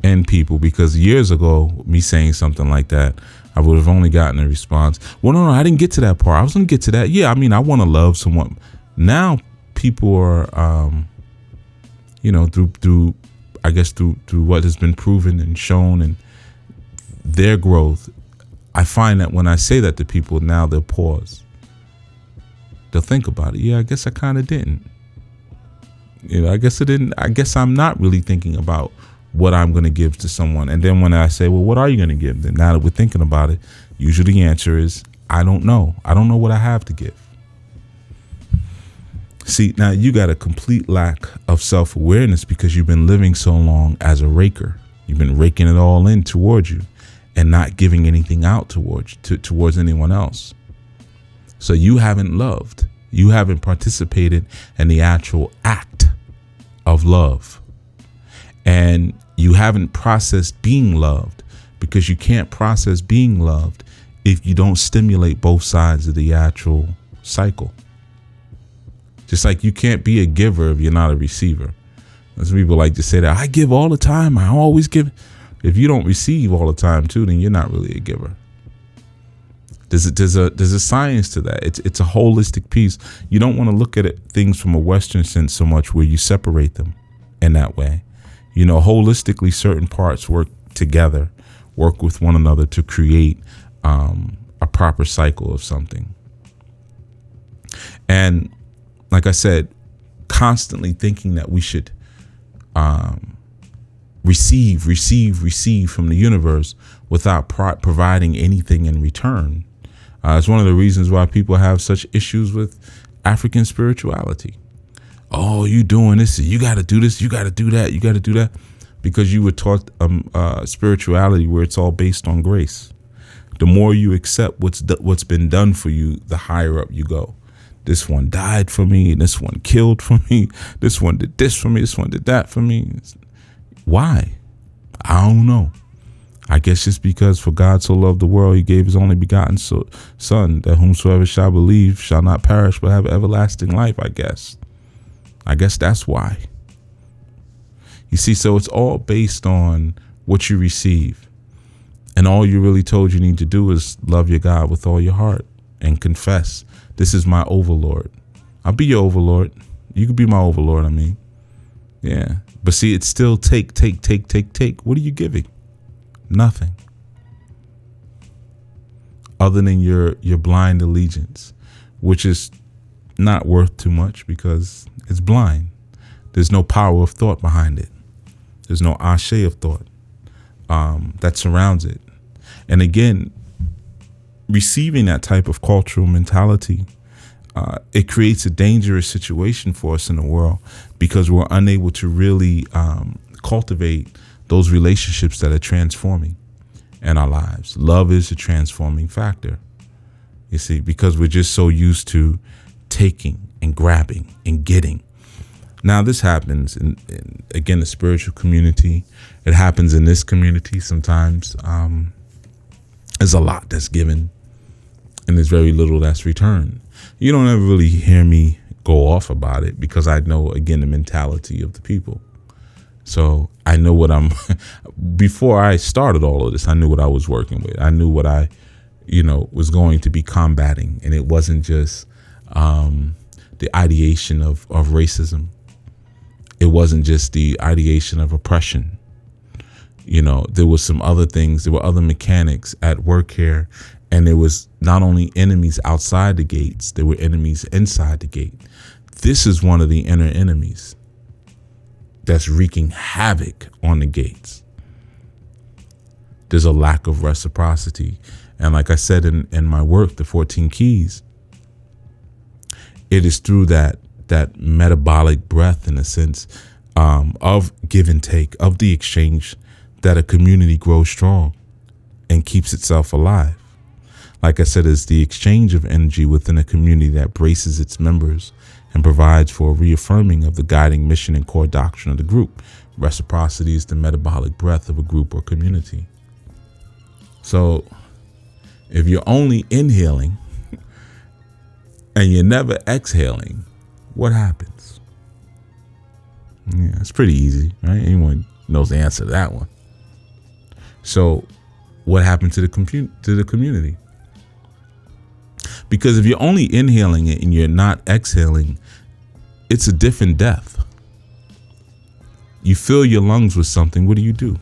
in people, because years ago, me saying something like that, I would have only gotten a response, well, no, I didn't get to that part. I was going to get to that. Yeah, I mean, I want to love someone. Now people are, through what has been proven and shown and their growth, I find that when I say that to people now, they'll pause. They'll think about it. Yeah, I guess I kind of didn't. I guess I didn't. I guess I'm not really thinking about what I'm going to give to someone. And then when I say, well, what are you going to give? Then now that we're thinking about it, usually the answer is, I don't know. I don't know what I have to give. See, now you got a complete lack of self-awareness because you've been living so long as a raker. You've been raking it all in towards you and not giving anything out towards anyone else. So you haven't loved. You haven't participated in the actual act of love. And you haven't processed being loved, because you can't process being loved if you don't stimulate both sides of the actual cycle. Just like you can't be a giver if you're not a receiver. Some people like to say that I give all the time. I always give. If you don't receive all the time too, then you're not really a giver. There's a science to that. It's a holistic piece. You don't want to look at things from a Western sense so much where you separate them in that way. Holistically, certain parts work together, work with one another to create a proper cycle of something. And like I said, constantly thinking that we should receive from the universe without providing anything in return. It's one of the reasons why people have such issues with African spirituality. Oh, you doing this? You got to do this. You got to do that. You got to do that. Because you were taught spirituality where it's all based on grace. The more you accept what's been done for you, the higher up you go. This one died for me. This one killed for me. This one did this for me. This one did that for me. Why? I don't know. I guess just because for God so loved the world, he gave his only begotten son, that whomsoever shall believe shall not perish but have everlasting life, I guess. I guess that's why. You see, so it's all based on what you receive. And all you really told you need to do is love your God with all your heart and confess, this is my overlord. I'll be your overlord. You could be my overlord, I mean. Yeah. But see, it's still take. What are you giving? Nothing. Other than your blind allegiance, which is not worth too much because it's blind. There's no power of thought behind it. There's no ashe of thought that surrounds it. And again, receiving that type of cultural mentality, it creates a dangerous situation for us in the world, because we're unable to really cultivate those relationships that are transforming in our lives. Love is a transforming factor, you see, because we're just so used to taking and grabbing and getting. Now, this happens in again, the spiritual community. It happens in this community sometimes. There's a lot that's given and there's very little that's returned. You don't ever really hear me go off about it, because I know, again, the mentality of the people. So I know what before I started all of this, I knew what I was working with. I knew what I, was going to be combating. And it wasn't just the ideation of racism. It wasn't just the ideation of oppression. There was some other things. There were other mechanics at work here. And there was not only enemies outside the gates, there were enemies inside the gate. This is one of the inner enemies that's wreaking havoc on the gates. There's a lack of reciprocity. And like I said in my work, the 14 Keys, it is through that metabolic breath, in a sense, of give and take, of the exchange, that a community grows strong and keeps itself alive. Like I said, it's the exchange of energy within a community that braces its members and provides for a reaffirming of the guiding mission and core doctrine of the group. Reciprocity is the metabolic breath of a group or community. So if you're only inhaling and you're never exhaling, what happens? Yeah, it's pretty easy, right? Anyone knows the answer to that one. So what happened to the community? Because if you're only inhaling it and you're not exhaling, it's a different death. You fill your lungs with something, what do?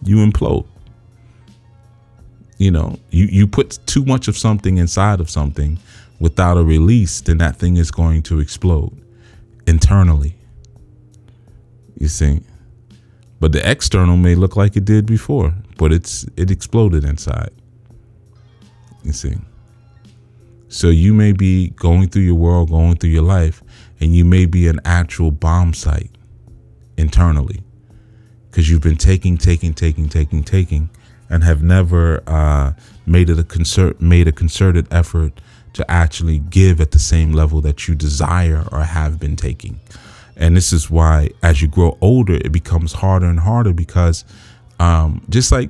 You implode. You put too much of something inside of something without a release, then that thing is going to explode internally. You see? But the external may look like it did before, but it exploded inside. You see? So you may be going through your world, going through your life, and you may be an actual bomb site internally, because you've been taking, and have never made a concerted effort to actually give at the same level that you desire or have been taking. And this is why, as you grow older, it becomes harder and harder, because just like,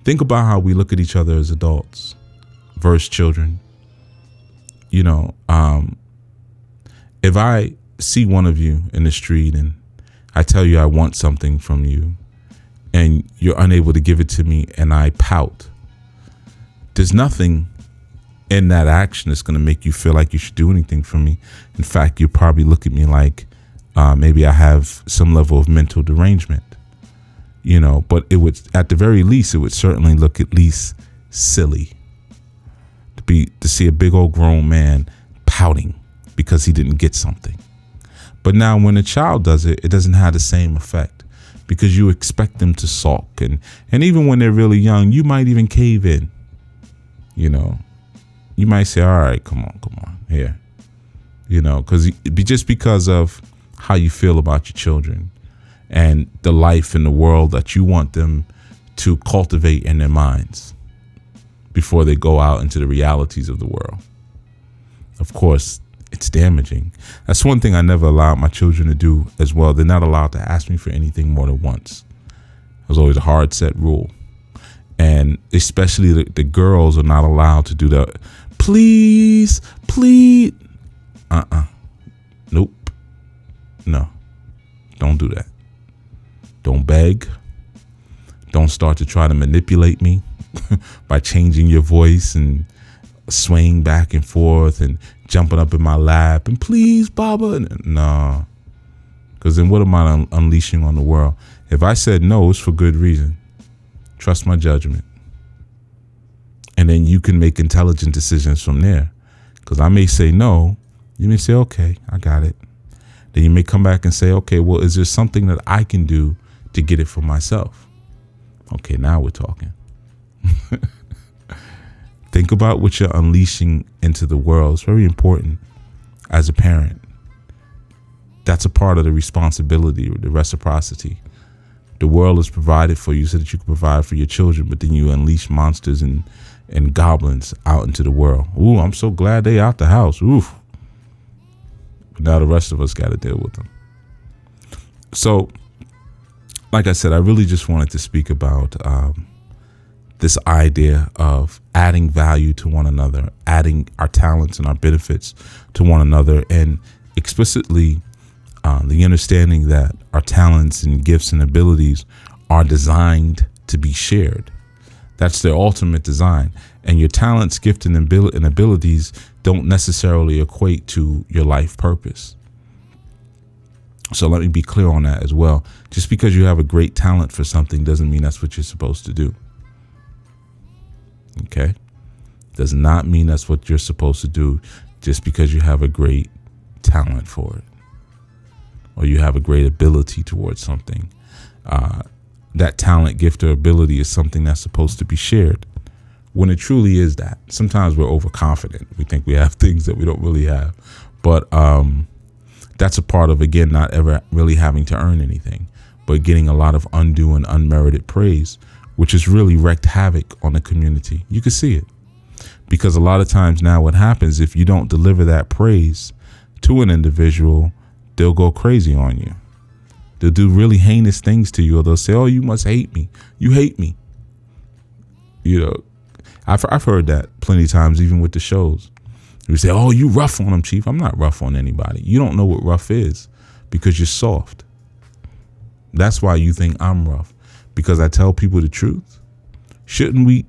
think about how we look at each other as adults versus children. If I see one of you in the street and I tell you I want something from you and you're unable to give it to me and I pout, there's nothing in that action that's going to make you feel like you should do anything for me. In fact, you'll probably look at me like maybe I have some level of mental derangement, but it would, at the very least, it would certainly look at least silly to see a big old grown man pouting because he didn't get something. But now when a child does it, it doesn't have the same effect, because you expect them to sulk. And even when they're really young, you might even cave in, You might say, all right, come on, here. Because of how you feel about your children and the life in the world that you want them to cultivate in their minds before they go out into the realities of the world. Of course, it's damaging. That's one thing I never allowed my children to do as well. They're not allowed to ask me for anything more than once. It was always a hard set rule. And especially the girls are not allowed to do that. Please. Nope. No. Don't do that. Don't beg. Don't start to try to manipulate me by changing your voice and swaying back and forth and jumping up in my lap and please, Baba. No. Because then what am I unleashing on the world? If I said no, it's for good reason. Trust my judgment. And then you can make intelligent decisions from there. Because I may say no, You may say, okay, I got it. Then you may come back and say, okay, well, is there something that I can do to get it for myself? Okay, now we're talking. Think about what you're unleashing into the world. It's very important as a parent. That's a part of the responsibility, the reciprocity. The world is provided for you so that you can provide for your children, but then you unleash monsters and goblins out into the world. Ooh, I'm so glad they out the house. Oof. But now the rest of us got to deal with them. So, like I said, I really just wanted to speak about this idea of adding value to one another, adding our talents and our benefits to one another, and explicitly the understanding that our talents and gifts and abilities are designed to be shared. That's their ultimate design. And your talents, gifts, and abilities don't necessarily equate to your life purpose. So let me be clear on that as well. Just because you have a great talent for something doesn't mean that's what you're supposed to do. Okay? Does not mean that's what you're supposed to do just because you have a great talent for it, or you have a great ability towards something. That talent, gift, or ability is something that's supposed to be shared, when it truly is that. Sometimes we're overconfident. We think we have things that we don't really have. But that's a part of, again, not ever really having to earn anything, but getting a lot of undue and unmerited praise, which has really wreaked havoc on the community. You can see it. Because a lot of times now what happens, if you don't deliver that praise to an individual, they'll go crazy on you. They'll do really heinous things to you, or they'll say, oh, you must hate me. You hate me. You know, I've heard that plenty of times, even with the shows. We say, oh, you rough on them, Chief. I'm not rough on anybody. You don't know what rough is because you're soft. That's why you think I'm rough, because I tell people the truth. Shouldn't we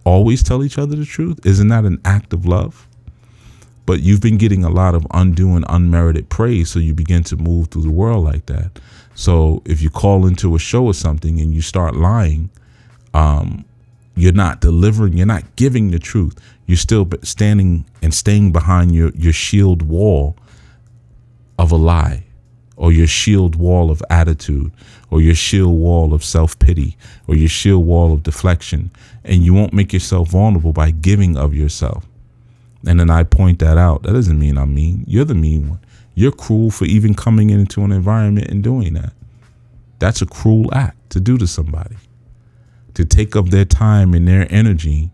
always tell each other the truth? Isn't that an act of love? But you've been getting a lot of undue and unmerited praise, so you begin to move through the world like that. So if you call into a show or something and you start lying, you're not delivering, you're not giving the truth. You're still standing and staying behind your shield wall of a lie, or your shield wall of attitude, or your shield wall of self-pity, or your shield wall of deflection. And you won't make yourself vulnerable by giving of yourself. And then I point that out. That doesn't mean I'm mean. You're the mean one. You're cruel for even coming into an environment and doing that. That's a cruel act to do to somebody. To take up their time and their energy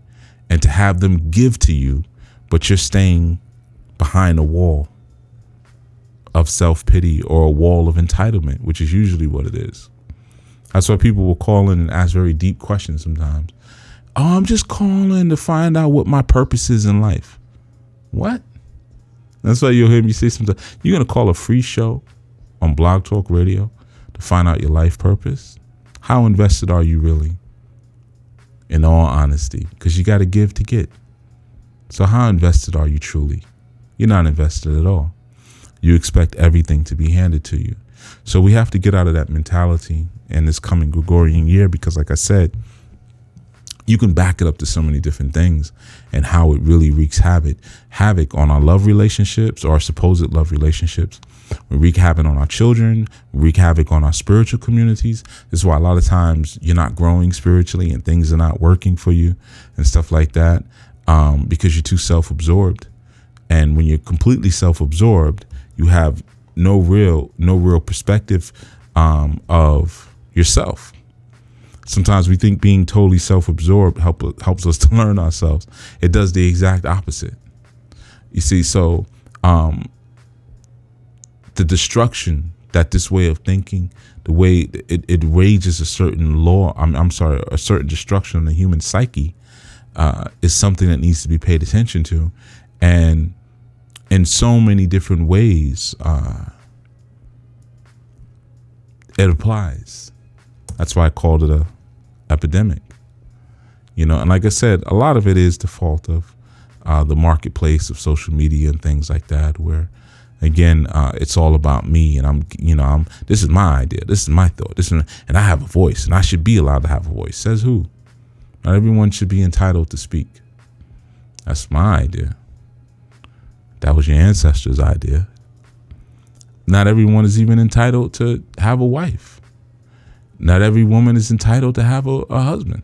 and to have them give to you, but you're staying behind a wall of self-pity or a wall of entitlement, which is usually what it is. That's why people will call in and ask very deep questions sometimes. Oh, I'm just calling to find out what my purpose is in life. What? That's why you'll hear me say sometimes, you're going to call a free show on Blog Talk Radio to find out your life purpose? How invested are you really? In all honesty, because you got to give to get. So how invested are you truly? You're not invested at all. You expect everything to be handed to you. So we have to get out of that mentality in this coming Gregorian year, because like I said, you can back it up to so many different things and how it really wreaks havoc on our love relationships, or our supposed love relationships. We wreak havoc on our children, we wreak havoc on our spiritual communities. This is why a lot of times you're not growing spiritually and things are not working for you and stuff like that, because you're too self-absorbed. And when you're completely self-absorbed, you have no real perspective of yourself. Sometimes we think being totally self-absorbed helps us to learn ourselves. It does the exact opposite. You see, so the destruction that this way of thinking, the way it rages a certain law, a certain destruction in the human psyche, is something that needs to be paid attention to. And in so many different ways, it applies. That's why I called it a epidemic. You know, and like I said, a lot of it is the fault of the marketplace of social media and things like that, where again, it's all about me, and this is my idea, this is my thought, and I have a voice, and I should be allowed to have a voice. Says who? Not everyone should be entitled to speak. That's my idea. That was your ancestors' idea. Not everyone is even entitled to have a wife. Not every woman is entitled to have a husband.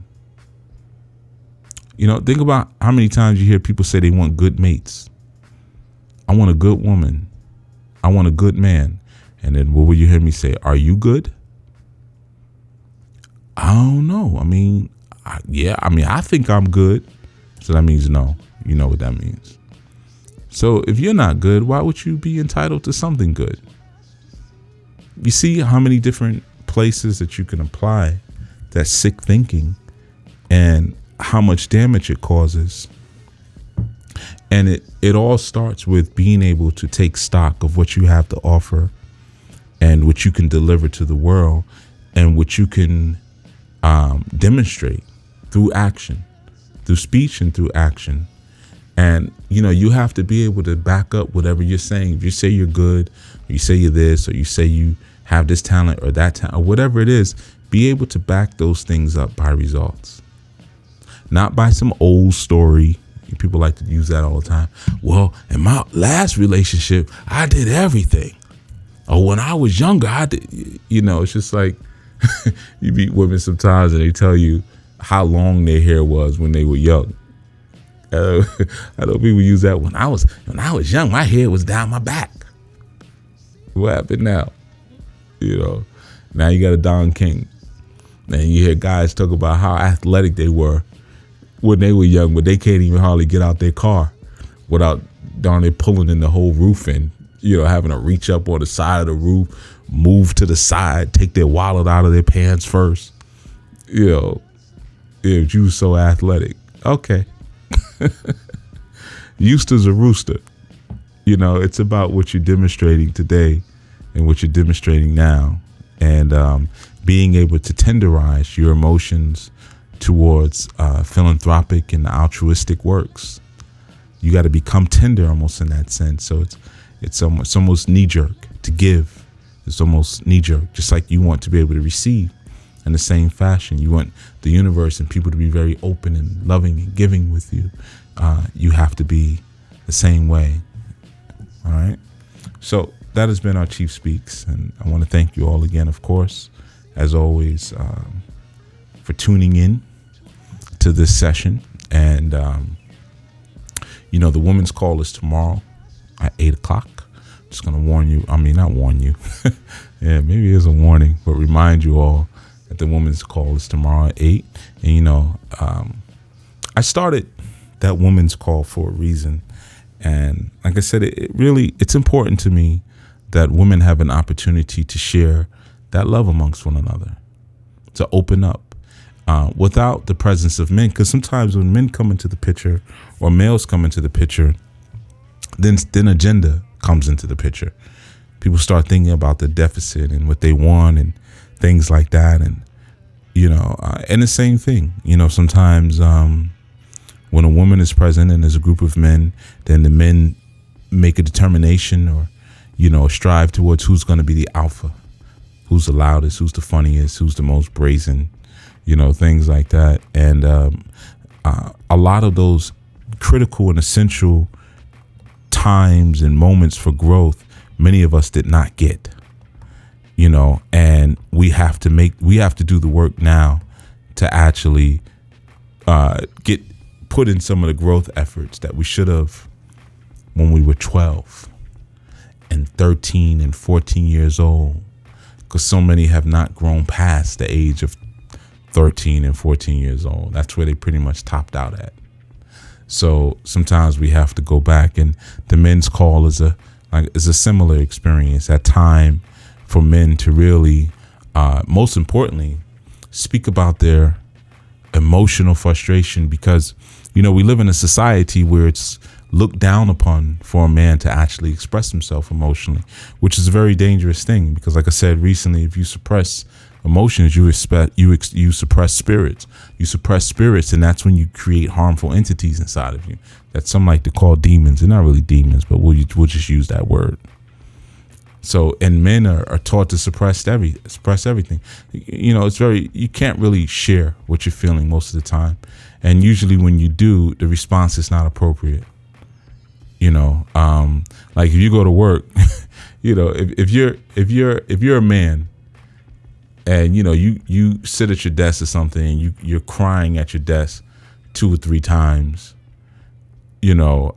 Think about how many times you hear people say they want good mates. I want a good woman. I want a good man. And then what will you hear me say? Are you good? I don't know. I think I'm good. So that means no. You know what that means. So if you're not good, why would you be entitled to something good? You see how many different places that you can apply that sick thinking and how much damage it causes. And it all starts with being able to take stock of what you have to offer and what you can deliver to the world and what you can demonstrate through action, through speech and through action. And, you have to be able to back up whatever you're saying. If you say you're good, or you say you're this, or you say you have this talent or that talent, or whatever it is, be able to back those things up by results. Not by some old story. People like to use that all the time. Well, in my last relationship, I did everything. Or when I was younger, I did. It's just like you meet women sometimes and they tell you how long their hair was when they were young. I know people use that. When I was young, my hair was down my back. What happened now? Now you got a Don King. And you hear guys talk about how athletic they were when they were young, but they can't even hardly get out their car without darn it pulling in the whole roof and, having to reach up on the side of the roof, move to the side, take their wallet out of their pants first. If you were so athletic. Okay. Used as a rooster. It's about what you're demonstrating today and what you're demonstrating now, and being able to tenderize your emotions towards philanthropic and altruistic works. You got to become tender almost in that sense. So it's almost knee-jerk to give. It's almost knee-jerk, just like you want to be able to receive. In the same fashion, you want the universe and people to be very open and loving and giving with you. You have to be the same way. All right. So that has been our Chief Speaks. And I want to thank you all again, of course, as always, for tuning in to this session. And, the women's call is tomorrow at 8:00. Just going to warn you. Not warn you. Yeah, maybe it is a warning, but remind you all that the women's call is tomorrow at 8. And, I started that women's call for a reason. And like I said, it's important to me that women have an opportunity to share that love amongst one another, to open up without the presence of men. Because sometimes when men come into the picture or males come into the picture, then agenda comes into the picture. People start thinking about the deficit and what they want and things like that. And, and the same thing, sometimes when a woman is present and there's a group of men, then the men make a determination or, strive towards who's going to be the alpha, who's the loudest, who's the funniest, who's the most brazen, things like that. And a lot of those critical and essential times and moments for growth, many of us did not get, and we have to do the work now to actually put in some of the growth efforts that we should have when we were 12 and 13 and 14 years old, because so many have not grown past the age of 13 and 14 years old. That's where they pretty much topped out at. So sometimes we have to go back, and the men's call is a similar experience, that time for men to really, most importantly, speak about their emotional frustration, because we live in a society where it's looked down upon for a man to actually express himself emotionally, which is a very dangerous thing, because like I said recently, if you suppress emotions, you suppress spirits. You suppress spirits, and that's when you create harmful entities inside of you that some like to call demons. They're not really demons, but we'll just use that word. So, and men are taught to suppress everything. You can't really share what you're feeling most of the time. And usually when you do, the response is not appropriate. Like if you go to work, if you're a man and you sit at your desk or something and you're crying at your desk 2 or 3 times, they'll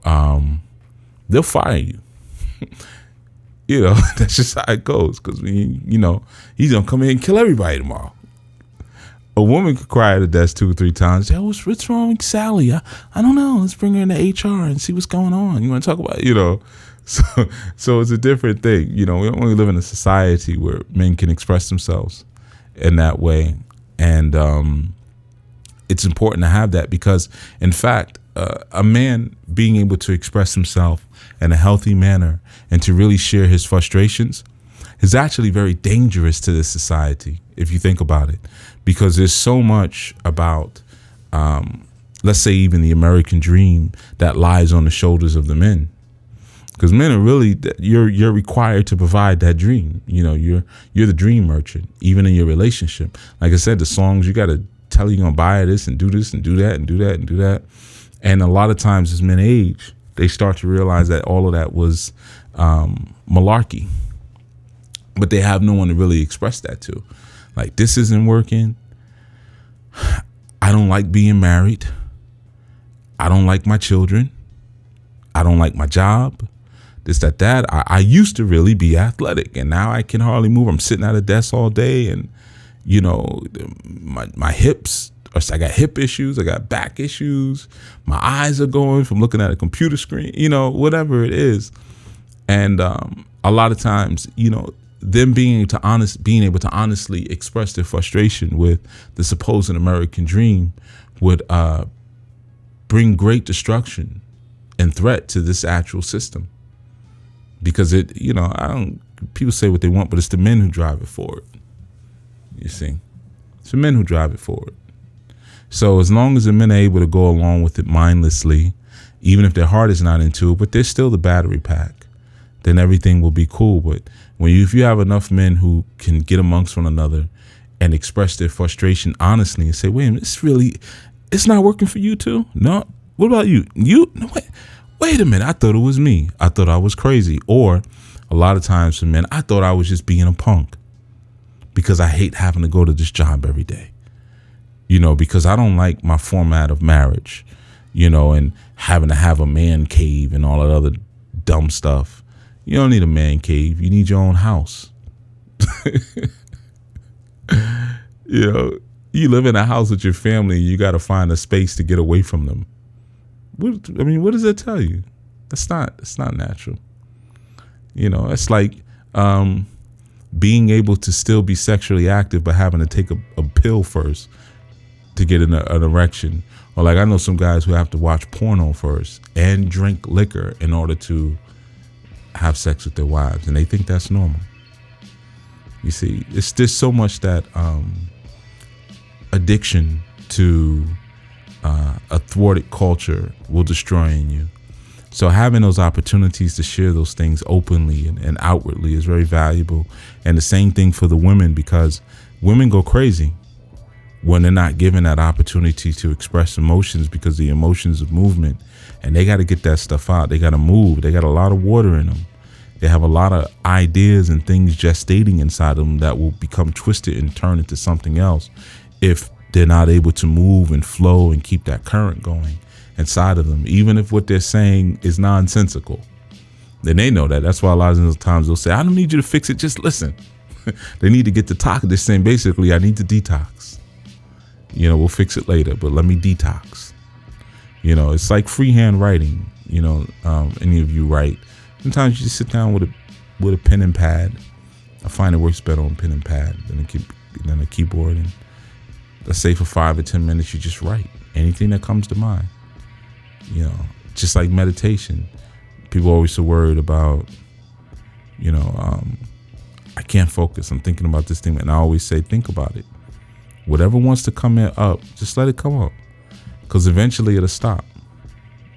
fire you. That's just how it goes, because he's gonna come in and kill everybody tomorrow. A woman could cry at a desk 2 or 3 times. Hey, what's wrong with Sally? I don't know. Let's bring her into HR and see what's going on. You want to talk about So it's a different thing. We only live in a society where men can express themselves in that way, and it's important to have that, because, in fact, a man being able to express himself in a healthy manner and to really share his frustrations is actually very dangerous to this society, if you think about it, because there's so much about, let's say, even the American dream that lies on the shoulders of the men. Because men are really, you're required to provide that dream. You're the dream merchant, even in your relationship. Like I said, the songs, you got to tell you're gonna buy this and do this and do that and do that and do that. And a lot of times as men age, they start to realize that all of that was malarkey. But they have no one to really express that to. Like, this isn't working. I don't like being married. I don't like my children. I don't like my job. This, that. I used to really be athletic, and now I can hardly move. I'm sitting at a desk all day, and my hips, I got hip issues, I got back issues, my eyes are going from looking at a computer screen, whatever it is. And a lot of times, them being able to honestly express their frustration with the supposed American dream would bring great destruction and threat to this actual system. Because people say what they want, but it's the men who drive it forward. You see, it's the men who drive it forward. So as long as the men are able to go along with it mindlessly, even if their heart is not into it, but they're still the battery pack, then everything will be cool. But if you have enough men who can get amongst one another and express their frustration honestly and say, wait a minute, it's not working for you too? No. What about you? No, wait a minute. I thought it was me. I thought I was crazy. Or a lot of times for men, I thought I was just being a punk because I hate having to go to this job every day. Because I don't like my format of marriage, and having to have a man cave and all that other dumb stuff. You don't need a man cave. You need your own house. You live in a house with your family. You got to find a space to get away from them. What does that tell you? It's not natural. It's like being able to still be sexually active, but having to take a pill first to get an erection. Or like I know some guys who have to watch porno first and drink liquor in order to have sex with their wives, and they think that's normal. You see, there's so much that addiction to a thwarted culture will destroy in you. So having those opportunities to share those things openly and outwardly is very valuable. And the same thing for the women, because women go crazy when they're not given that opportunity to express emotions, because the emotions of movement, and they got to get that stuff out. They got to move. They got a lot of water in them. They have a lot of ideas and things gestating inside them that will become twisted and turn into something else if they're not able to move and flow and keep that current going inside of them, even if what they're saying is nonsensical. Then they know that. That's why a lot of those times they'll say, I don't need you to fix it, just listen. They need to get to talk. They're saying basically, I need to detox. We'll fix it later, but let me detox. It's like freehand writing. Any of you write. Sometimes you just sit down with a pen and pad. I find it works better on pen and pad than a keyboard. And let's say for 5 or 10 minutes, you just write anything that comes to mind. Just like meditation. People are always so worried about, I can't focus. I'm thinking about this thing. And I always say, think about it. Whatever wants to come up, just let it come up, because eventually it'll stop.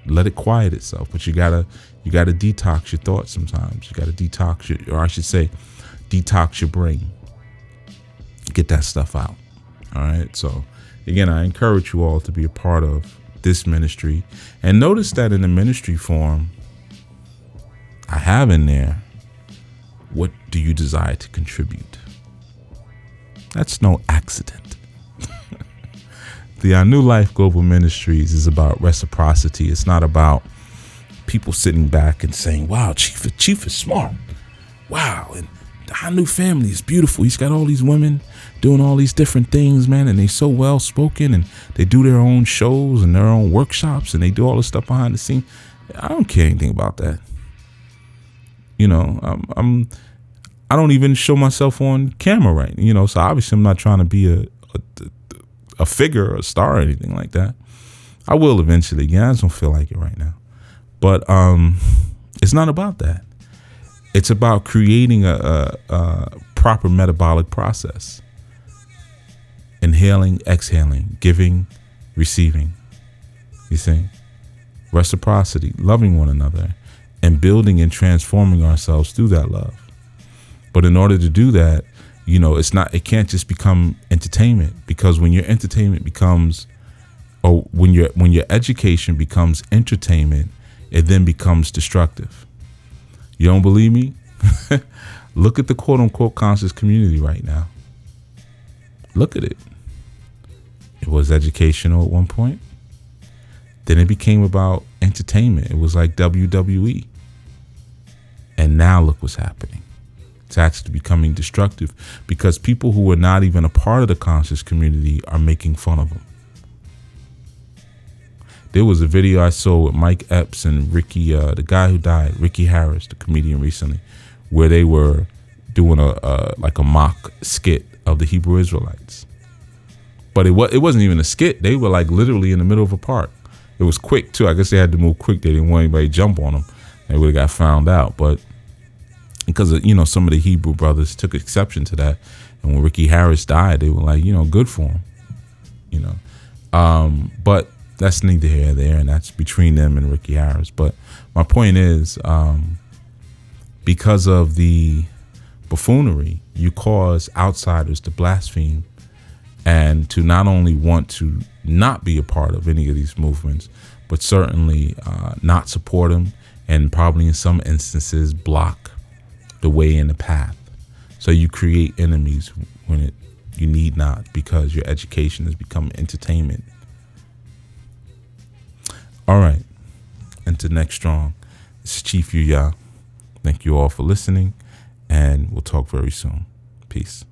Let it quiet itself. But you gotta detox your thoughts sometimes. You gotta detox detox your brain. Get that stuff out. All right. So again, I encourage you all to be a part of this ministry, and notice that in the ministry form, I have in there, what do you desire to contribute? That's no accident. The New Life Global Ministries is about reciprocity. It's not about people sitting back and saying, wow, Chief is smart. Wow, and our new family is beautiful. He's got all these women doing all these different things, man, and they so well spoken, and they do their own shows and their own workshops, and they do all this stuff behind the scenes. I don't care anything about that. You know, I don't even show myself on camera, right? You know, so obviously I'm not trying to be a figure or a star or anything like that. I will eventually. Yeah, I just don't feel like it right now. But it's not about that. It's about creating a proper metabolic process. Inhaling, exhaling, giving, receiving. You see? Reciprocity, loving one another, and building and transforming ourselves through that love. But in order to do that, you know, it can't just become entertainment, because when your entertainment becomes, or when your education becomes entertainment, it then becomes destructive. You don't believe me? Look at the quote unquote conscious community right now. Look at it. It was educational at one point. Then it became about entertainment. It was like WWE. And now look what's happening. It's actually becoming destructive, because people who are not even a part of the conscious community are making fun of them. There was a video I saw with Mike Epps and Ricky, the guy who died, Ricky Harris, the comedian recently, where they were doing a mock skit of the Hebrew Israelites. But it wasn't even a skit. They were like literally in the middle of a park. It was quick too. I guess they had to move quick. They didn't want anybody to jump on them. They would have got found out. But because of, some of the Hebrew brothers took exception to that, and when Ricky Harris died, they were like, good for him. But that's neither here nor there, and that's between them and Ricky Harris. But my point is, because of the buffoonery, you cause outsiders to blaspheme and to not only want to not be a part of any of these movements, but certainly not support them, and probably in some instances block the way in the path. So you create enemies when you need not, because your education has become entertainment. All right, into Next Strong. This is Chief Yuya. Thank you all for listening, and we'll talk very soon. Peace.